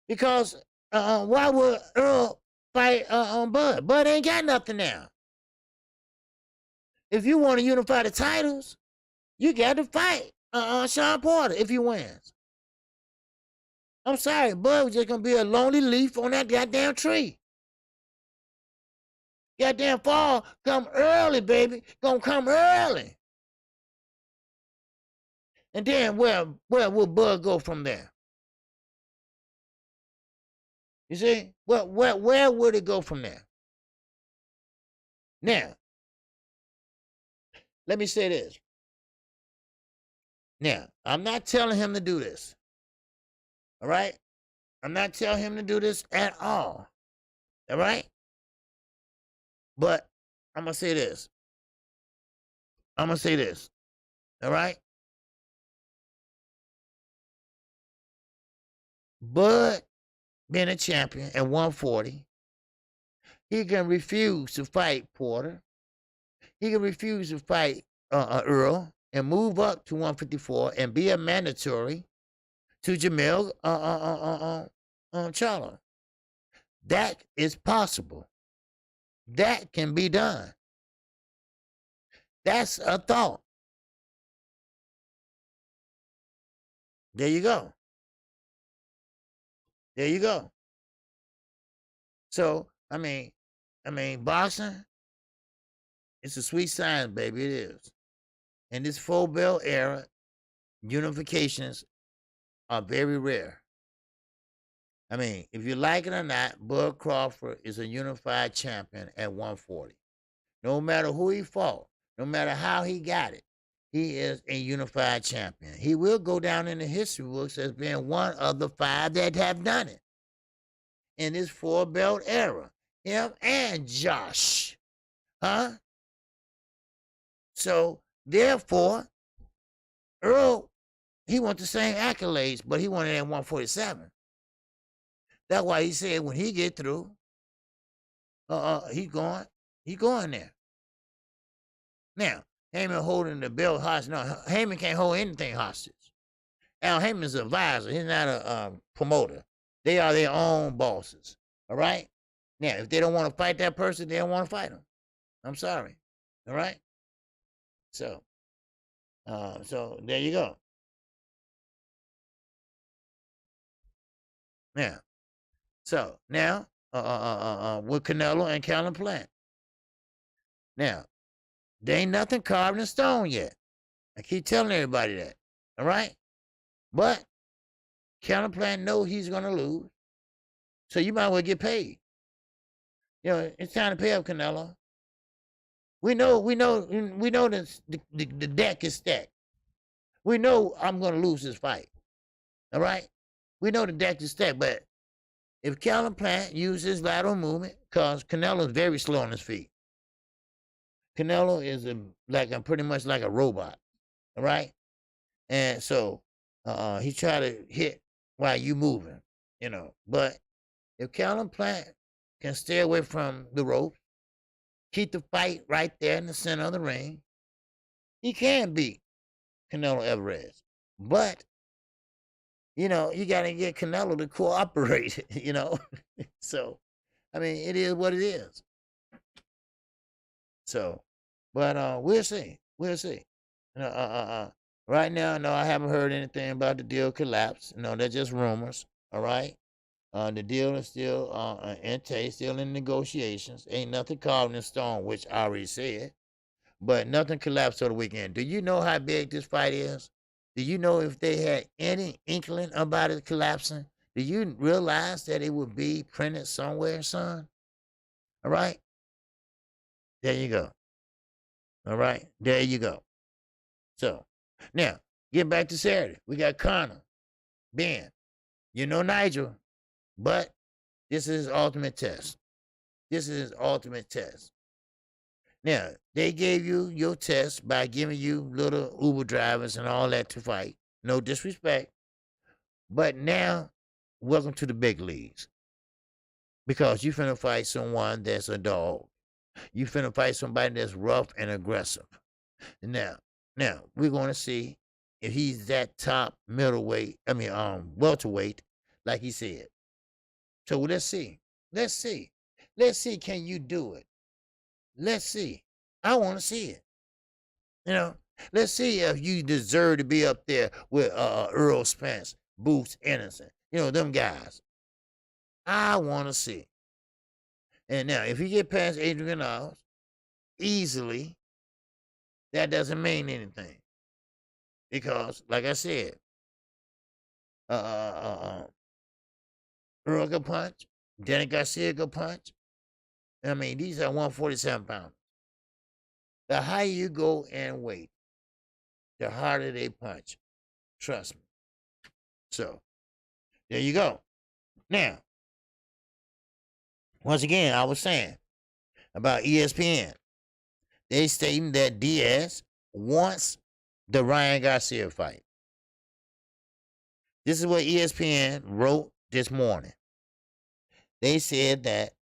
Because why would Earl fight on Bud? Bud ain't got nothing now. If you want to unify the titles, you got to fight Sean Porter if he wins. I'm sorry, Bud was just going to be a lonely leaf on that goddamn tree. Goddamn fall come early, baby. Gonna come early. And then where will Bud go from there? You see? Where would it go from there? Now, let me say this. Now, I'm not telling him to do this. All right? I'm not telling him to do this at all. All right? But I'm going to say this. All right? Bud being a champion at 140, he can refuse to fight Porter. He can refuse to fight Earl and move up to 154 and be a mandatory to Jamil Charlo. That is possible. That can be done. That's a thought. There you go. There you go. So, I mean, boxing, it's a sweet science, baby. It is. In this full belt era, unifications are very rare. I mean, if you like it or not, Bud Crawford is a unified champion at 140. No matter who he fought, no matter how he got it, he is a unified champion. He will go down in the history books as being one of the 5 that have done it in this 4-belt era. Him and Josh. Huh? So, therefore, Earl, he wants the same accolades, but he wanted it at 147. That's why he said when he get through, he going there. Now, Heyman holding the belt hostage. No, Heyman can't hold anything hostage. Al Heyman's an advisor. He's not a promoter. They are their own bosses. All right? Now, if they don't want to fight that person, they don't want to fight them. I'm sorry. All right? So there you go. Now, so now, with Canelo and Calvin Plant. Now, there ain't nothing carved in stone yet. I keep telling everybody that. All right? But Calvin Plant knows he's going to lose. So you might well get paid. You know, it's time to pay up, Canelo. We know the deck is stacked. We know I'm going to lose this fight. All right? We know the deck is stacked, but if Calvin Plant uses lateral movement, because Canelo is very slow on his feet. Canelo is pretty much like a robot. All right? And so he try to hit while you moving, you know. But if Calvin Plant can stay away from the ropes, keep the fight right there in the center of the ring, he can beat Canelo Alvarez. But, you know, you got to get Canelo to cooperate, you know. So, I mean, it is what it is. So, but we'll see. We'll see. Right now, no, I haven't heard anything about the deal collapse. No, they're just rumors. All right. The deal is still in taste, still in negotiations. Ain't nothing carved in stone, which I already said. But nothing collapsed over the weekend. Do you know how big this fight is? Do you know if they had any inkling about it collapsing? Do you realize that it would be printed somewhere, son? All right. There you go. All right. There you go. So, now, get back to Saturday. We got Conor, Ben. You know Nigel. But this is his ultimate test. This is his ultimate test. Now, they gave you your test by giving you little Uber drivers and all that to fight. No disrespect. But now, welcome to the big leagues. Because you finna fight someone that's a dog. You finna fight somebody that's rough and aggressive. Now, we're going to see if he's that top welterweight, like he said. So let's see. Let's see. Can you do it? Let's see. I want to see it. You know, let's see if you deserve to be up there with Earl Spence, Boots Anderson. You know, them guys. I want to see. And now, if you get past Adrian Gonzalez easily, that doesn't mean anything. Because, like I said, Earl could punch, Danny Garcia could punch. I mean, these are 147 pounds. The higher you go in weight, the harder they punch. Trust me. So, there you go. Now, once again, I was saying about ESPN. They stating that Diaz wants the Ryan Garcia fight. This is what ESPN wrote this morning. They said that.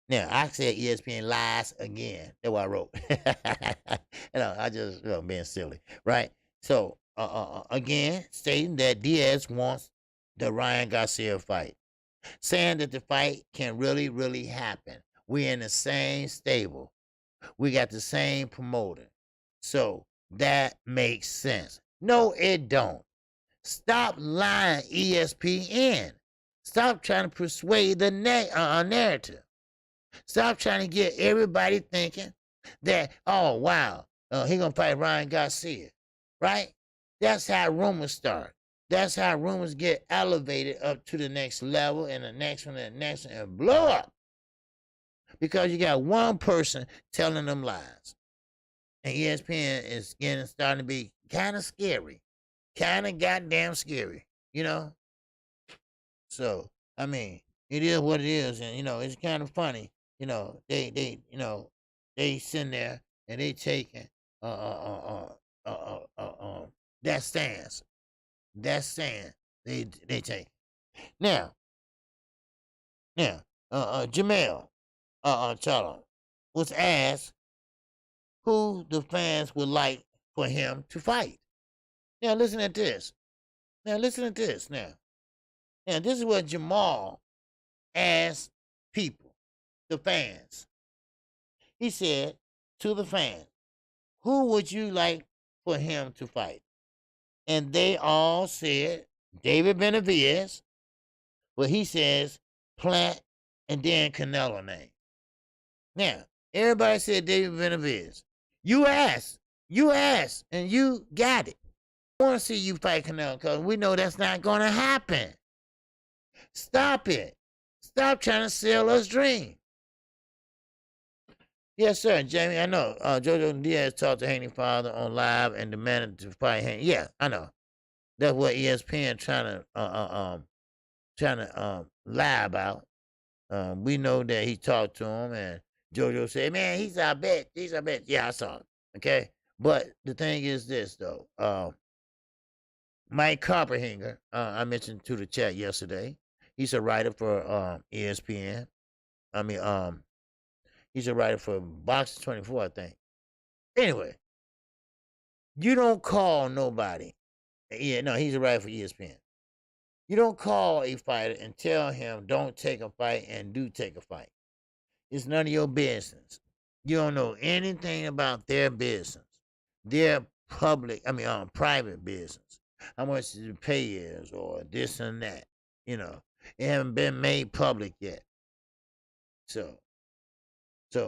Now, I said ESPN lies again. That's what I wrote. I just being silly, right? So, again, stating that Diaz wants the Ryan Garcia fight, saying that the fight can really, really happen. We're in the same stable. We got the same promoter. So that makes sense. No, it don't. Stop lying, ESPN. Stop trying to persuade the narrative. Stop trying to get everybody thinking that, oh, wow, he going to fight Ryan Garcia, right? That's how rumors start. That's how rumors get elevated up to the next level and the next one and the next one and blow up. Because you got one person telling them lies. And ESPN is starting to be kind of scary. Kind of goddamn scary, So, I mean, it is what it is. And, it's kind of funny. They sitting there and they taking that stance. That stance they take. Now, Jamel Charlo was asked who the fans would like for him to fight. Now listen at this. Now this is what Jamal asked people, the fans. He said to the fans, who would you like for him to fight? And they all said David Benavidez, but he says Plant and then Canelo name. Now, everybody said David Benavidez. You asked, and you got it. I want to see you fight Canelo because we know that's not going to happen. Stop it. Stop trying to sell us dreams. Yes, sir, Jamie. I know. Jojo Diaz talked to Haney's father on live and demanded to fight Haney. Yeah, I know. That's what ESPN trying to lie about. We know that he talked to him, and Jojo said, "Man, he's our bet. He's our bet." Yeah, I saw it. Okay, but the thing is this though. Mike Copperhinger, I mentioned to the chat yesterday. He's a writer for ESPN. I mean, he's a writer for Boxing 24, I think. Anyway, you don't call nobody. Yeah, no, he's a writer for ESPN. You don't call a fighter and tell him don't take a fight and do take a fight. It's none of your business. You don't know anything about their business, their private business. How much the pay is or this and that. It haven't been made public yet. So,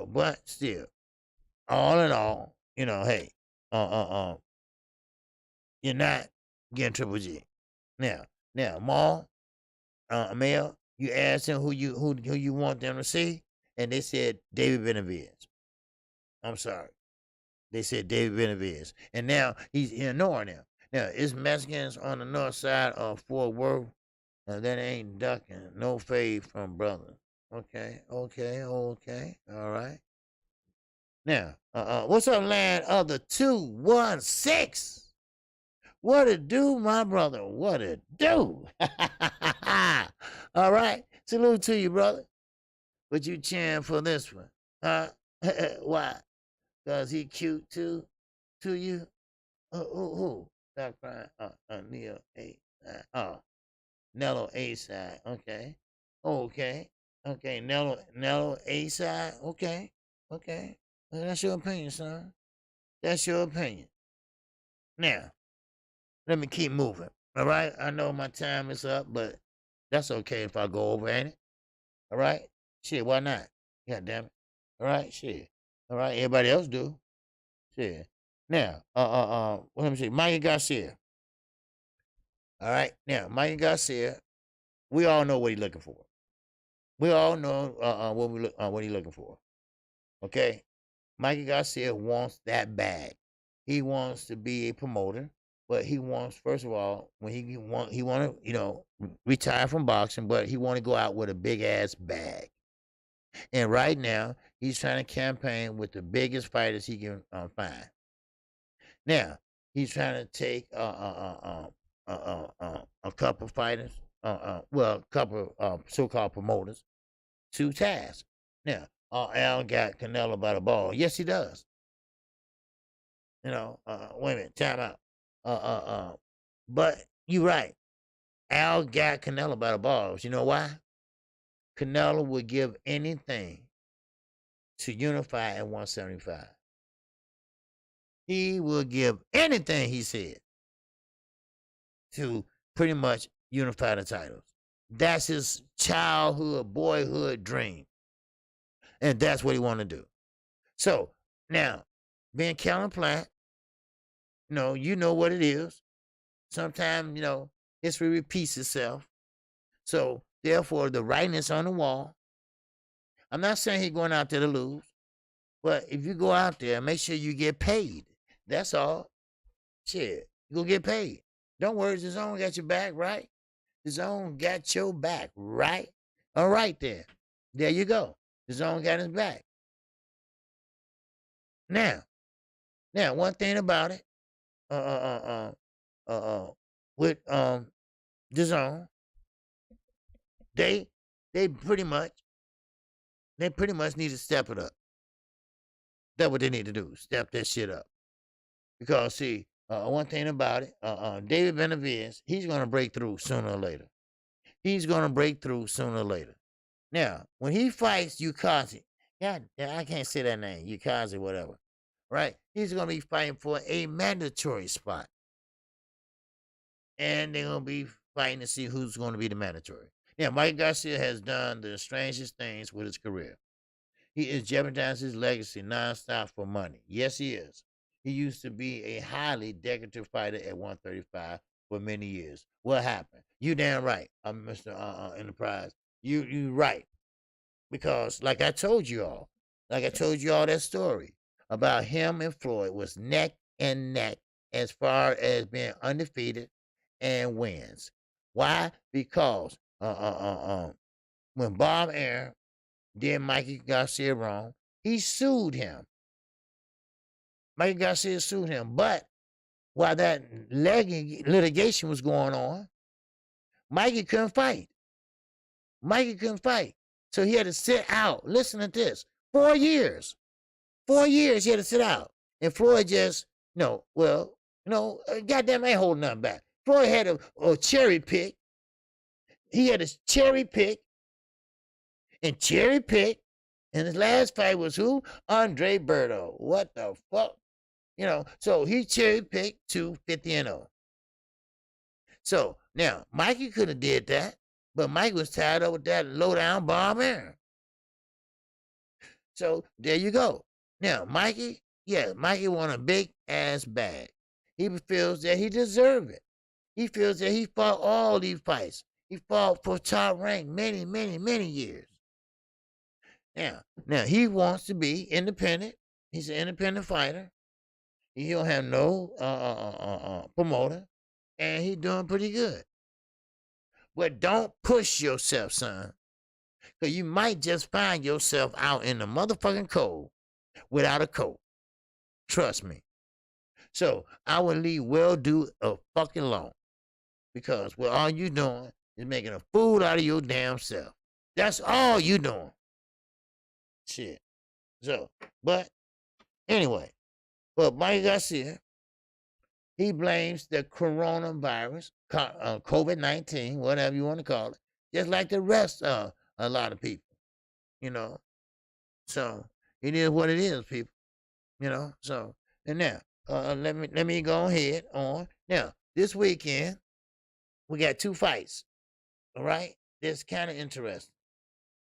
but still, all in all, hey, you're not getting Triple G. Now, Maul, Mel, you asked them who you want them to see, and they said David Benavidez. I'm sorry, they said David Benavidez, and now he's ignoring them. Now it's Mexicans on the north side of Fort Worth, and that ain't ducking no fade from brother. Okay, all right. Now, what's up, land of the 216? What it do, my brother? What it do? All right. Salute to you, brother. But you cheering for this one, huh? Why? Because he cute too to you? Who? Stop crying. Neil A. Nello A side. Okay. Nello A side. Okay. Well, that's your opinion, son. That's your opinion. Now, let me keep moving. All right? I know my time is up, but that's okay if I go over, ain't it? All right? Shit, why not? God damn it. All right? Shit. All right? Everybody else do. Shit. Now, let me see, Mikey Garcia. All right, now Mikey Garcia, we all know what he's looking for. We all know what he's looking for. Okay, Mikey Garcia wants that bag. He wants to be a promoter, but he wants, first of all, when he want to retire from boxing, but he want to go out with a big ass bag. And right now, he's trying to campaign with the biggest fighters he can find. Now, he's trying to take a couple fighters, well, a couple so-called promoters to task. Now, Al got Canelo by the ball. Yes, he does. Wait a minute, time out. But you're right. Al got Canelo by the balls. You know why? Canelo would give anything to unify at 175. He will give anything, he said, to pretty much unify the titles. That's his childhood, boyhood dream. And that's what he want to do. So, now, being Calvin Platt, you know what it is. Sometimes, history repeats itself. So, therefore, the writing is on the wall. I'm not saying he's going out there to lose, but if you go out there, make sure you get paid. That's all. Shit, you gonna get paid. Don't worry, the zone got your back, right? The zone got your back, right? All right, then. There you go. The zone got his back. Now, one thing about it, with the zone, they pretty much need to step it up. That's what they need to do. Step that shit up. Because see, one thing about it, David Benavidez, he's gonna break through sooner or later. He's gonna break through sooner or later. Now, when he fights Yukazi, God, I can't say that name, Yukazi, whatever. Right? He's gonna be fighting for a mandatory spot. And they're gonna be fighting to see who's gonna be the mandatory. Now, Mike Garcia has done the strangest things with his career. He is jeopardizing his legacy nonstop for money. Yes, he is. He used to be a highly decorative fighter at 135 for many years. What happened? You damn right, Mr. Enterprise. You right. Because like I told you all that story about him and Floyd was neck and neck as far as being undefeated and wins. Why? Because when Bob Arum did Mikey Garcia wrong, he sued him. Mikey Garcia sued him. But while that litigation was going on, Mikey couldn't fight. So he had to sit out. Listen to this. 4 years. 4 years he had to sit out. And Floyd just, goddamn ain't holding nothing back. Floyd had a cherry pick. He had a cherry pick. And cherry pick. And his last fight was who? Andre Berto. What the fuck? So he cherry picked 250-0. So now Mikey could have did that, but Mike was tied up with that low down Bob Arum. So there you go. Now Mikey won a big ass bag. He feels that he deserved it. He feels that he fought all these fights. He fought for top rank many, many, many years. Now he wants to be independent. He's an independent fighter. He don't have no promoter, and he's doing pretty good. But don't push yourself, son, because you might just find yourself out in the motherfucking cold without a coat. Trust me. So I would leave well-do a fucking alone, because what all you doing is making a fool out of your damn self. That's all you doing. Shit. So, but anyway. But Mike Garcia, he blames the coronavirus, COVID-19, whatever you want to call it, just like the rest of a lot of people, So it is what it is, people, So and now, let me go ahead on. Now, this weekend, we got 2 fights, all right? That's kind of interesting.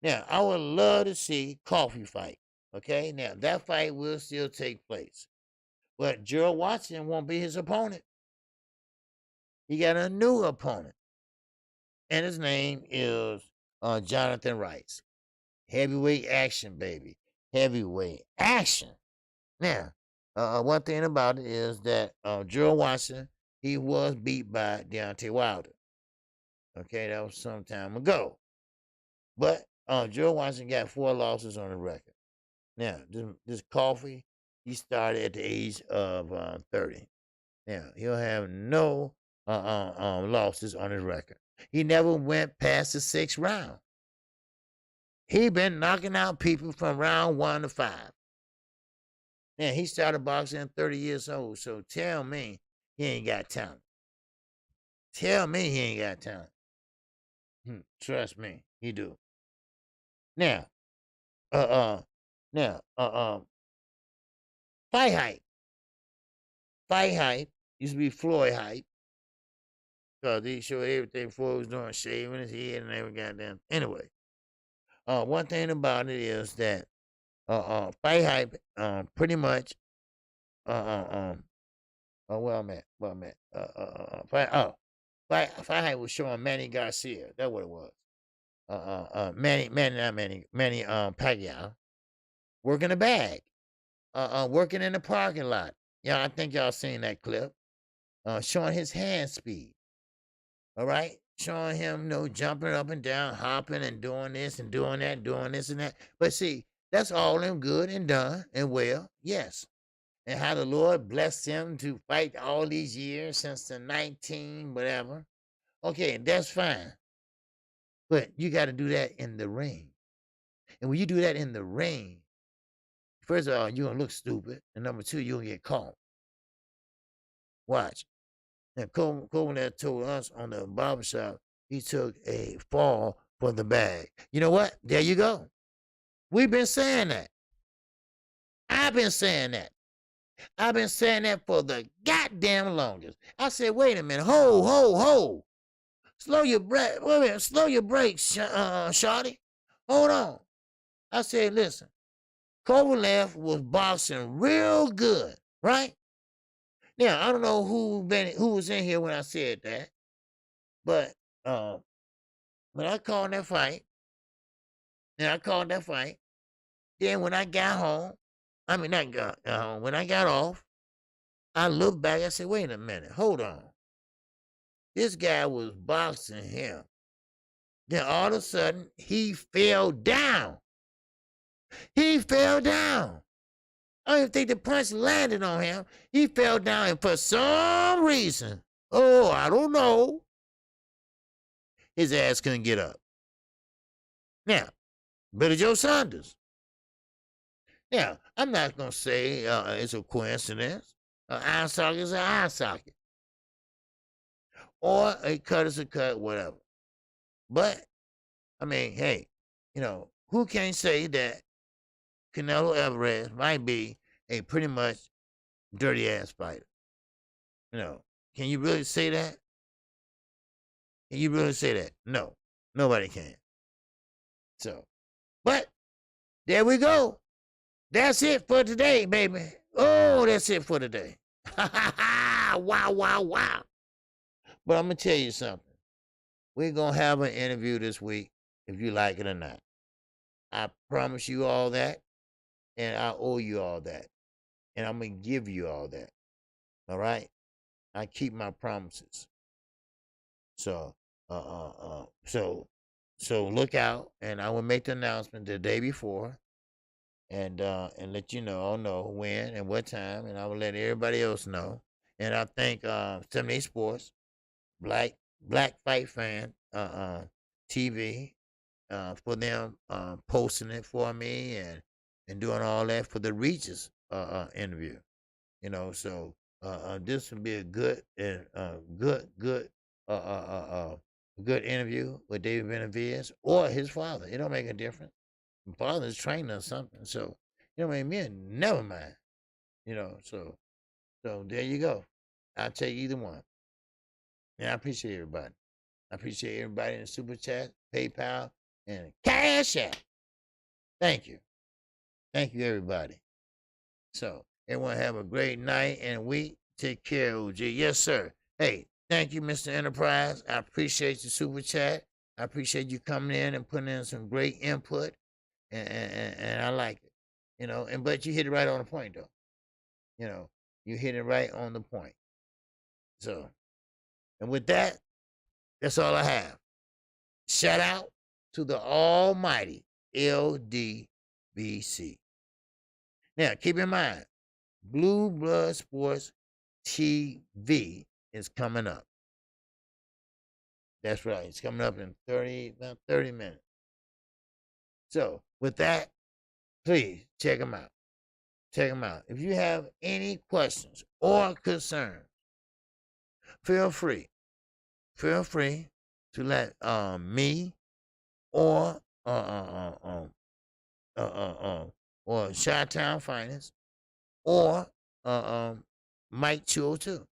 Now, I would love to see Coffee fight, okay? Now, that fight will still take place. But Gerald Watson won't be his opponent. He got a new opponent, and his name is Jonathan Rice. Heavyweight action, baby. Heavyweight action. Now, one thing about it is that Gerald Watson, he was beat by Deontay Wilder. Okay, that was some time ago. But Gerald Watson got 4 losses on the record. Now, this Coffee, he started at the age of 30. Now, he'll have no losses on his record. He never went past the 6th round. He been knocking out people from round 1 to 5. Now, he started boxing at 30 years old, so tell me he ain't got talent. Tell me he ain't got talent. Trust me, he do. Now, Fight Hype. Fight Hype used to be Floyd Hype. Because he showed everything Floyd was doing, shaving his head and every goddamn. Anyway, one thing about it is that Fight Hype pretty much where I'm at. Fight Hype was showing Manny Garcia. That's what it was. Manny Pacquiao working the bag. Working in the parking lot. Yeah, I think y'all seen that clip. Showing his hand speed. All right? Showing him, jumping up and down, hopping and doing this and doing that, doing this and that. But see, that's all in good and done and well, yes. And how the Lord blessed him to fight all these years since the 19 whatever. Okay, that's fine. But you got to do that in the ring. And when you do that in the ring, first of all, you're going to look stupid. And number 2, you're going to get caught. Watch. Now, Cole told us on the barbershop, he took a fall for the bag. You know what? There you go. We've been saying that. I've been saying that. I've been saying that for the goddamn longest. I said, wait a minute. Ho. Slow your breath. Wait a minute. Slow your brakes, shawty. Hold on. I said, listen. Kovalev was boxing real good, right? Now, I don't know who was in here when I said that, but when I called that fight, then when I got home, when I got off, I looked back, I said, wait a minute, hold on. This guy was boxing him. Then all of a sudden, he fell down. I don't even think the punch landed on him. He fell down, and for some reason, I don't know, his ass couldn't get up. Now, Billy Joe Saunders. Now, I'm not going to say it's a coincidence. An eye socket is an eye socket. Or a cut is a cut, whatever. But, I mean, hey, who can say that Canelo Alvarez might be a pretty much dirty-ass fighter? Can you really say that? Can you really say that? No, nobody can. So, but there we go. That's it for today, baby. Oh, that's it for today. Wow. But I'm going to tell you something. We're going to have an interview this week, if you like it or not. I promise you all that, and I owe you all that. And I'm going to give you all that. All right? I keep my promises. So, so look out, and I will make the announcement the day before, and let you know when and what time, and I will let everybody else know. And I thank 78 Sports, Black Fight Fan TV for them posting it for me and doing all that for the Regis interview. So this will be a good and good interview with David Benavidez or his father. It don't make a difference. My father's trained or something, so me, never mind. So there you go. I'll take either one. And I appreciate everybody. I appreciate everybody in the Super Chat, PayPal, and Cash App. Thank you. Thank you, everybody. So Everyone have a great night and week. Take care, OG. Yes, sir. Hey, thank you, Mr. Enterprise. I appreciate your super chat. I appreciate you coming in and putting in some great input, and I like it. But you hit it right on the point, though. You hit it right on the point. So, and with that, that's all I have. Shout out to the almighty LDBC. Now, keep in mind, Blue Blood Sports TV is coming up. That's right. It's coming up in about 30 minutes. So, with that, please check them out. Check them out. If you have any questions or concerns, feel free to let me or Chi-Town Finance or Mike 202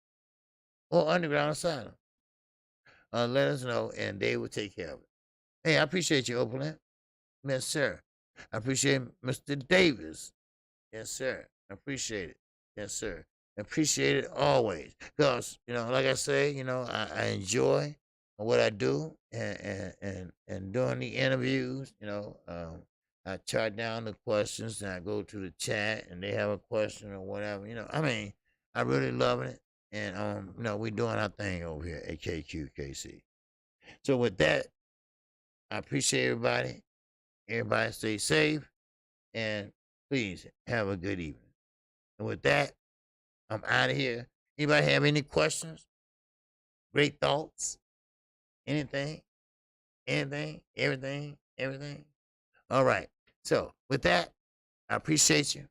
or Underground Asylum. Let us know, and they will take care of it. Hey, I appreciate you, Oakland. Yes, sir. I appreciate Mr. Davis. Yes, sir. I appreciate it. Yes, sir. I appreciate it always. Because, like I say, I enjoy what I do and doing the interviews, I chart down the questions and I go to the chat and they have a question or whatever, I really love it. And, we're doing our thing over here at KQKC. So with that, I appreciate everybody. Everybody stay safe and please have a good evening. And with that, I'm out of here. Anybody have any questions? Great thoughts? Anything? Everything? All right. So with that, I appreciate you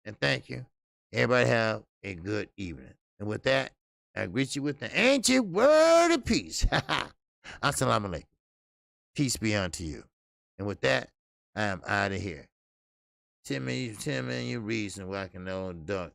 and thank you. Everybody have a good evening. And with that, I greet you with the ancient word of peace. Assalamu alaikum. Peace be unto you. And with that, I am out of here. Tell me your reason why I can know duck.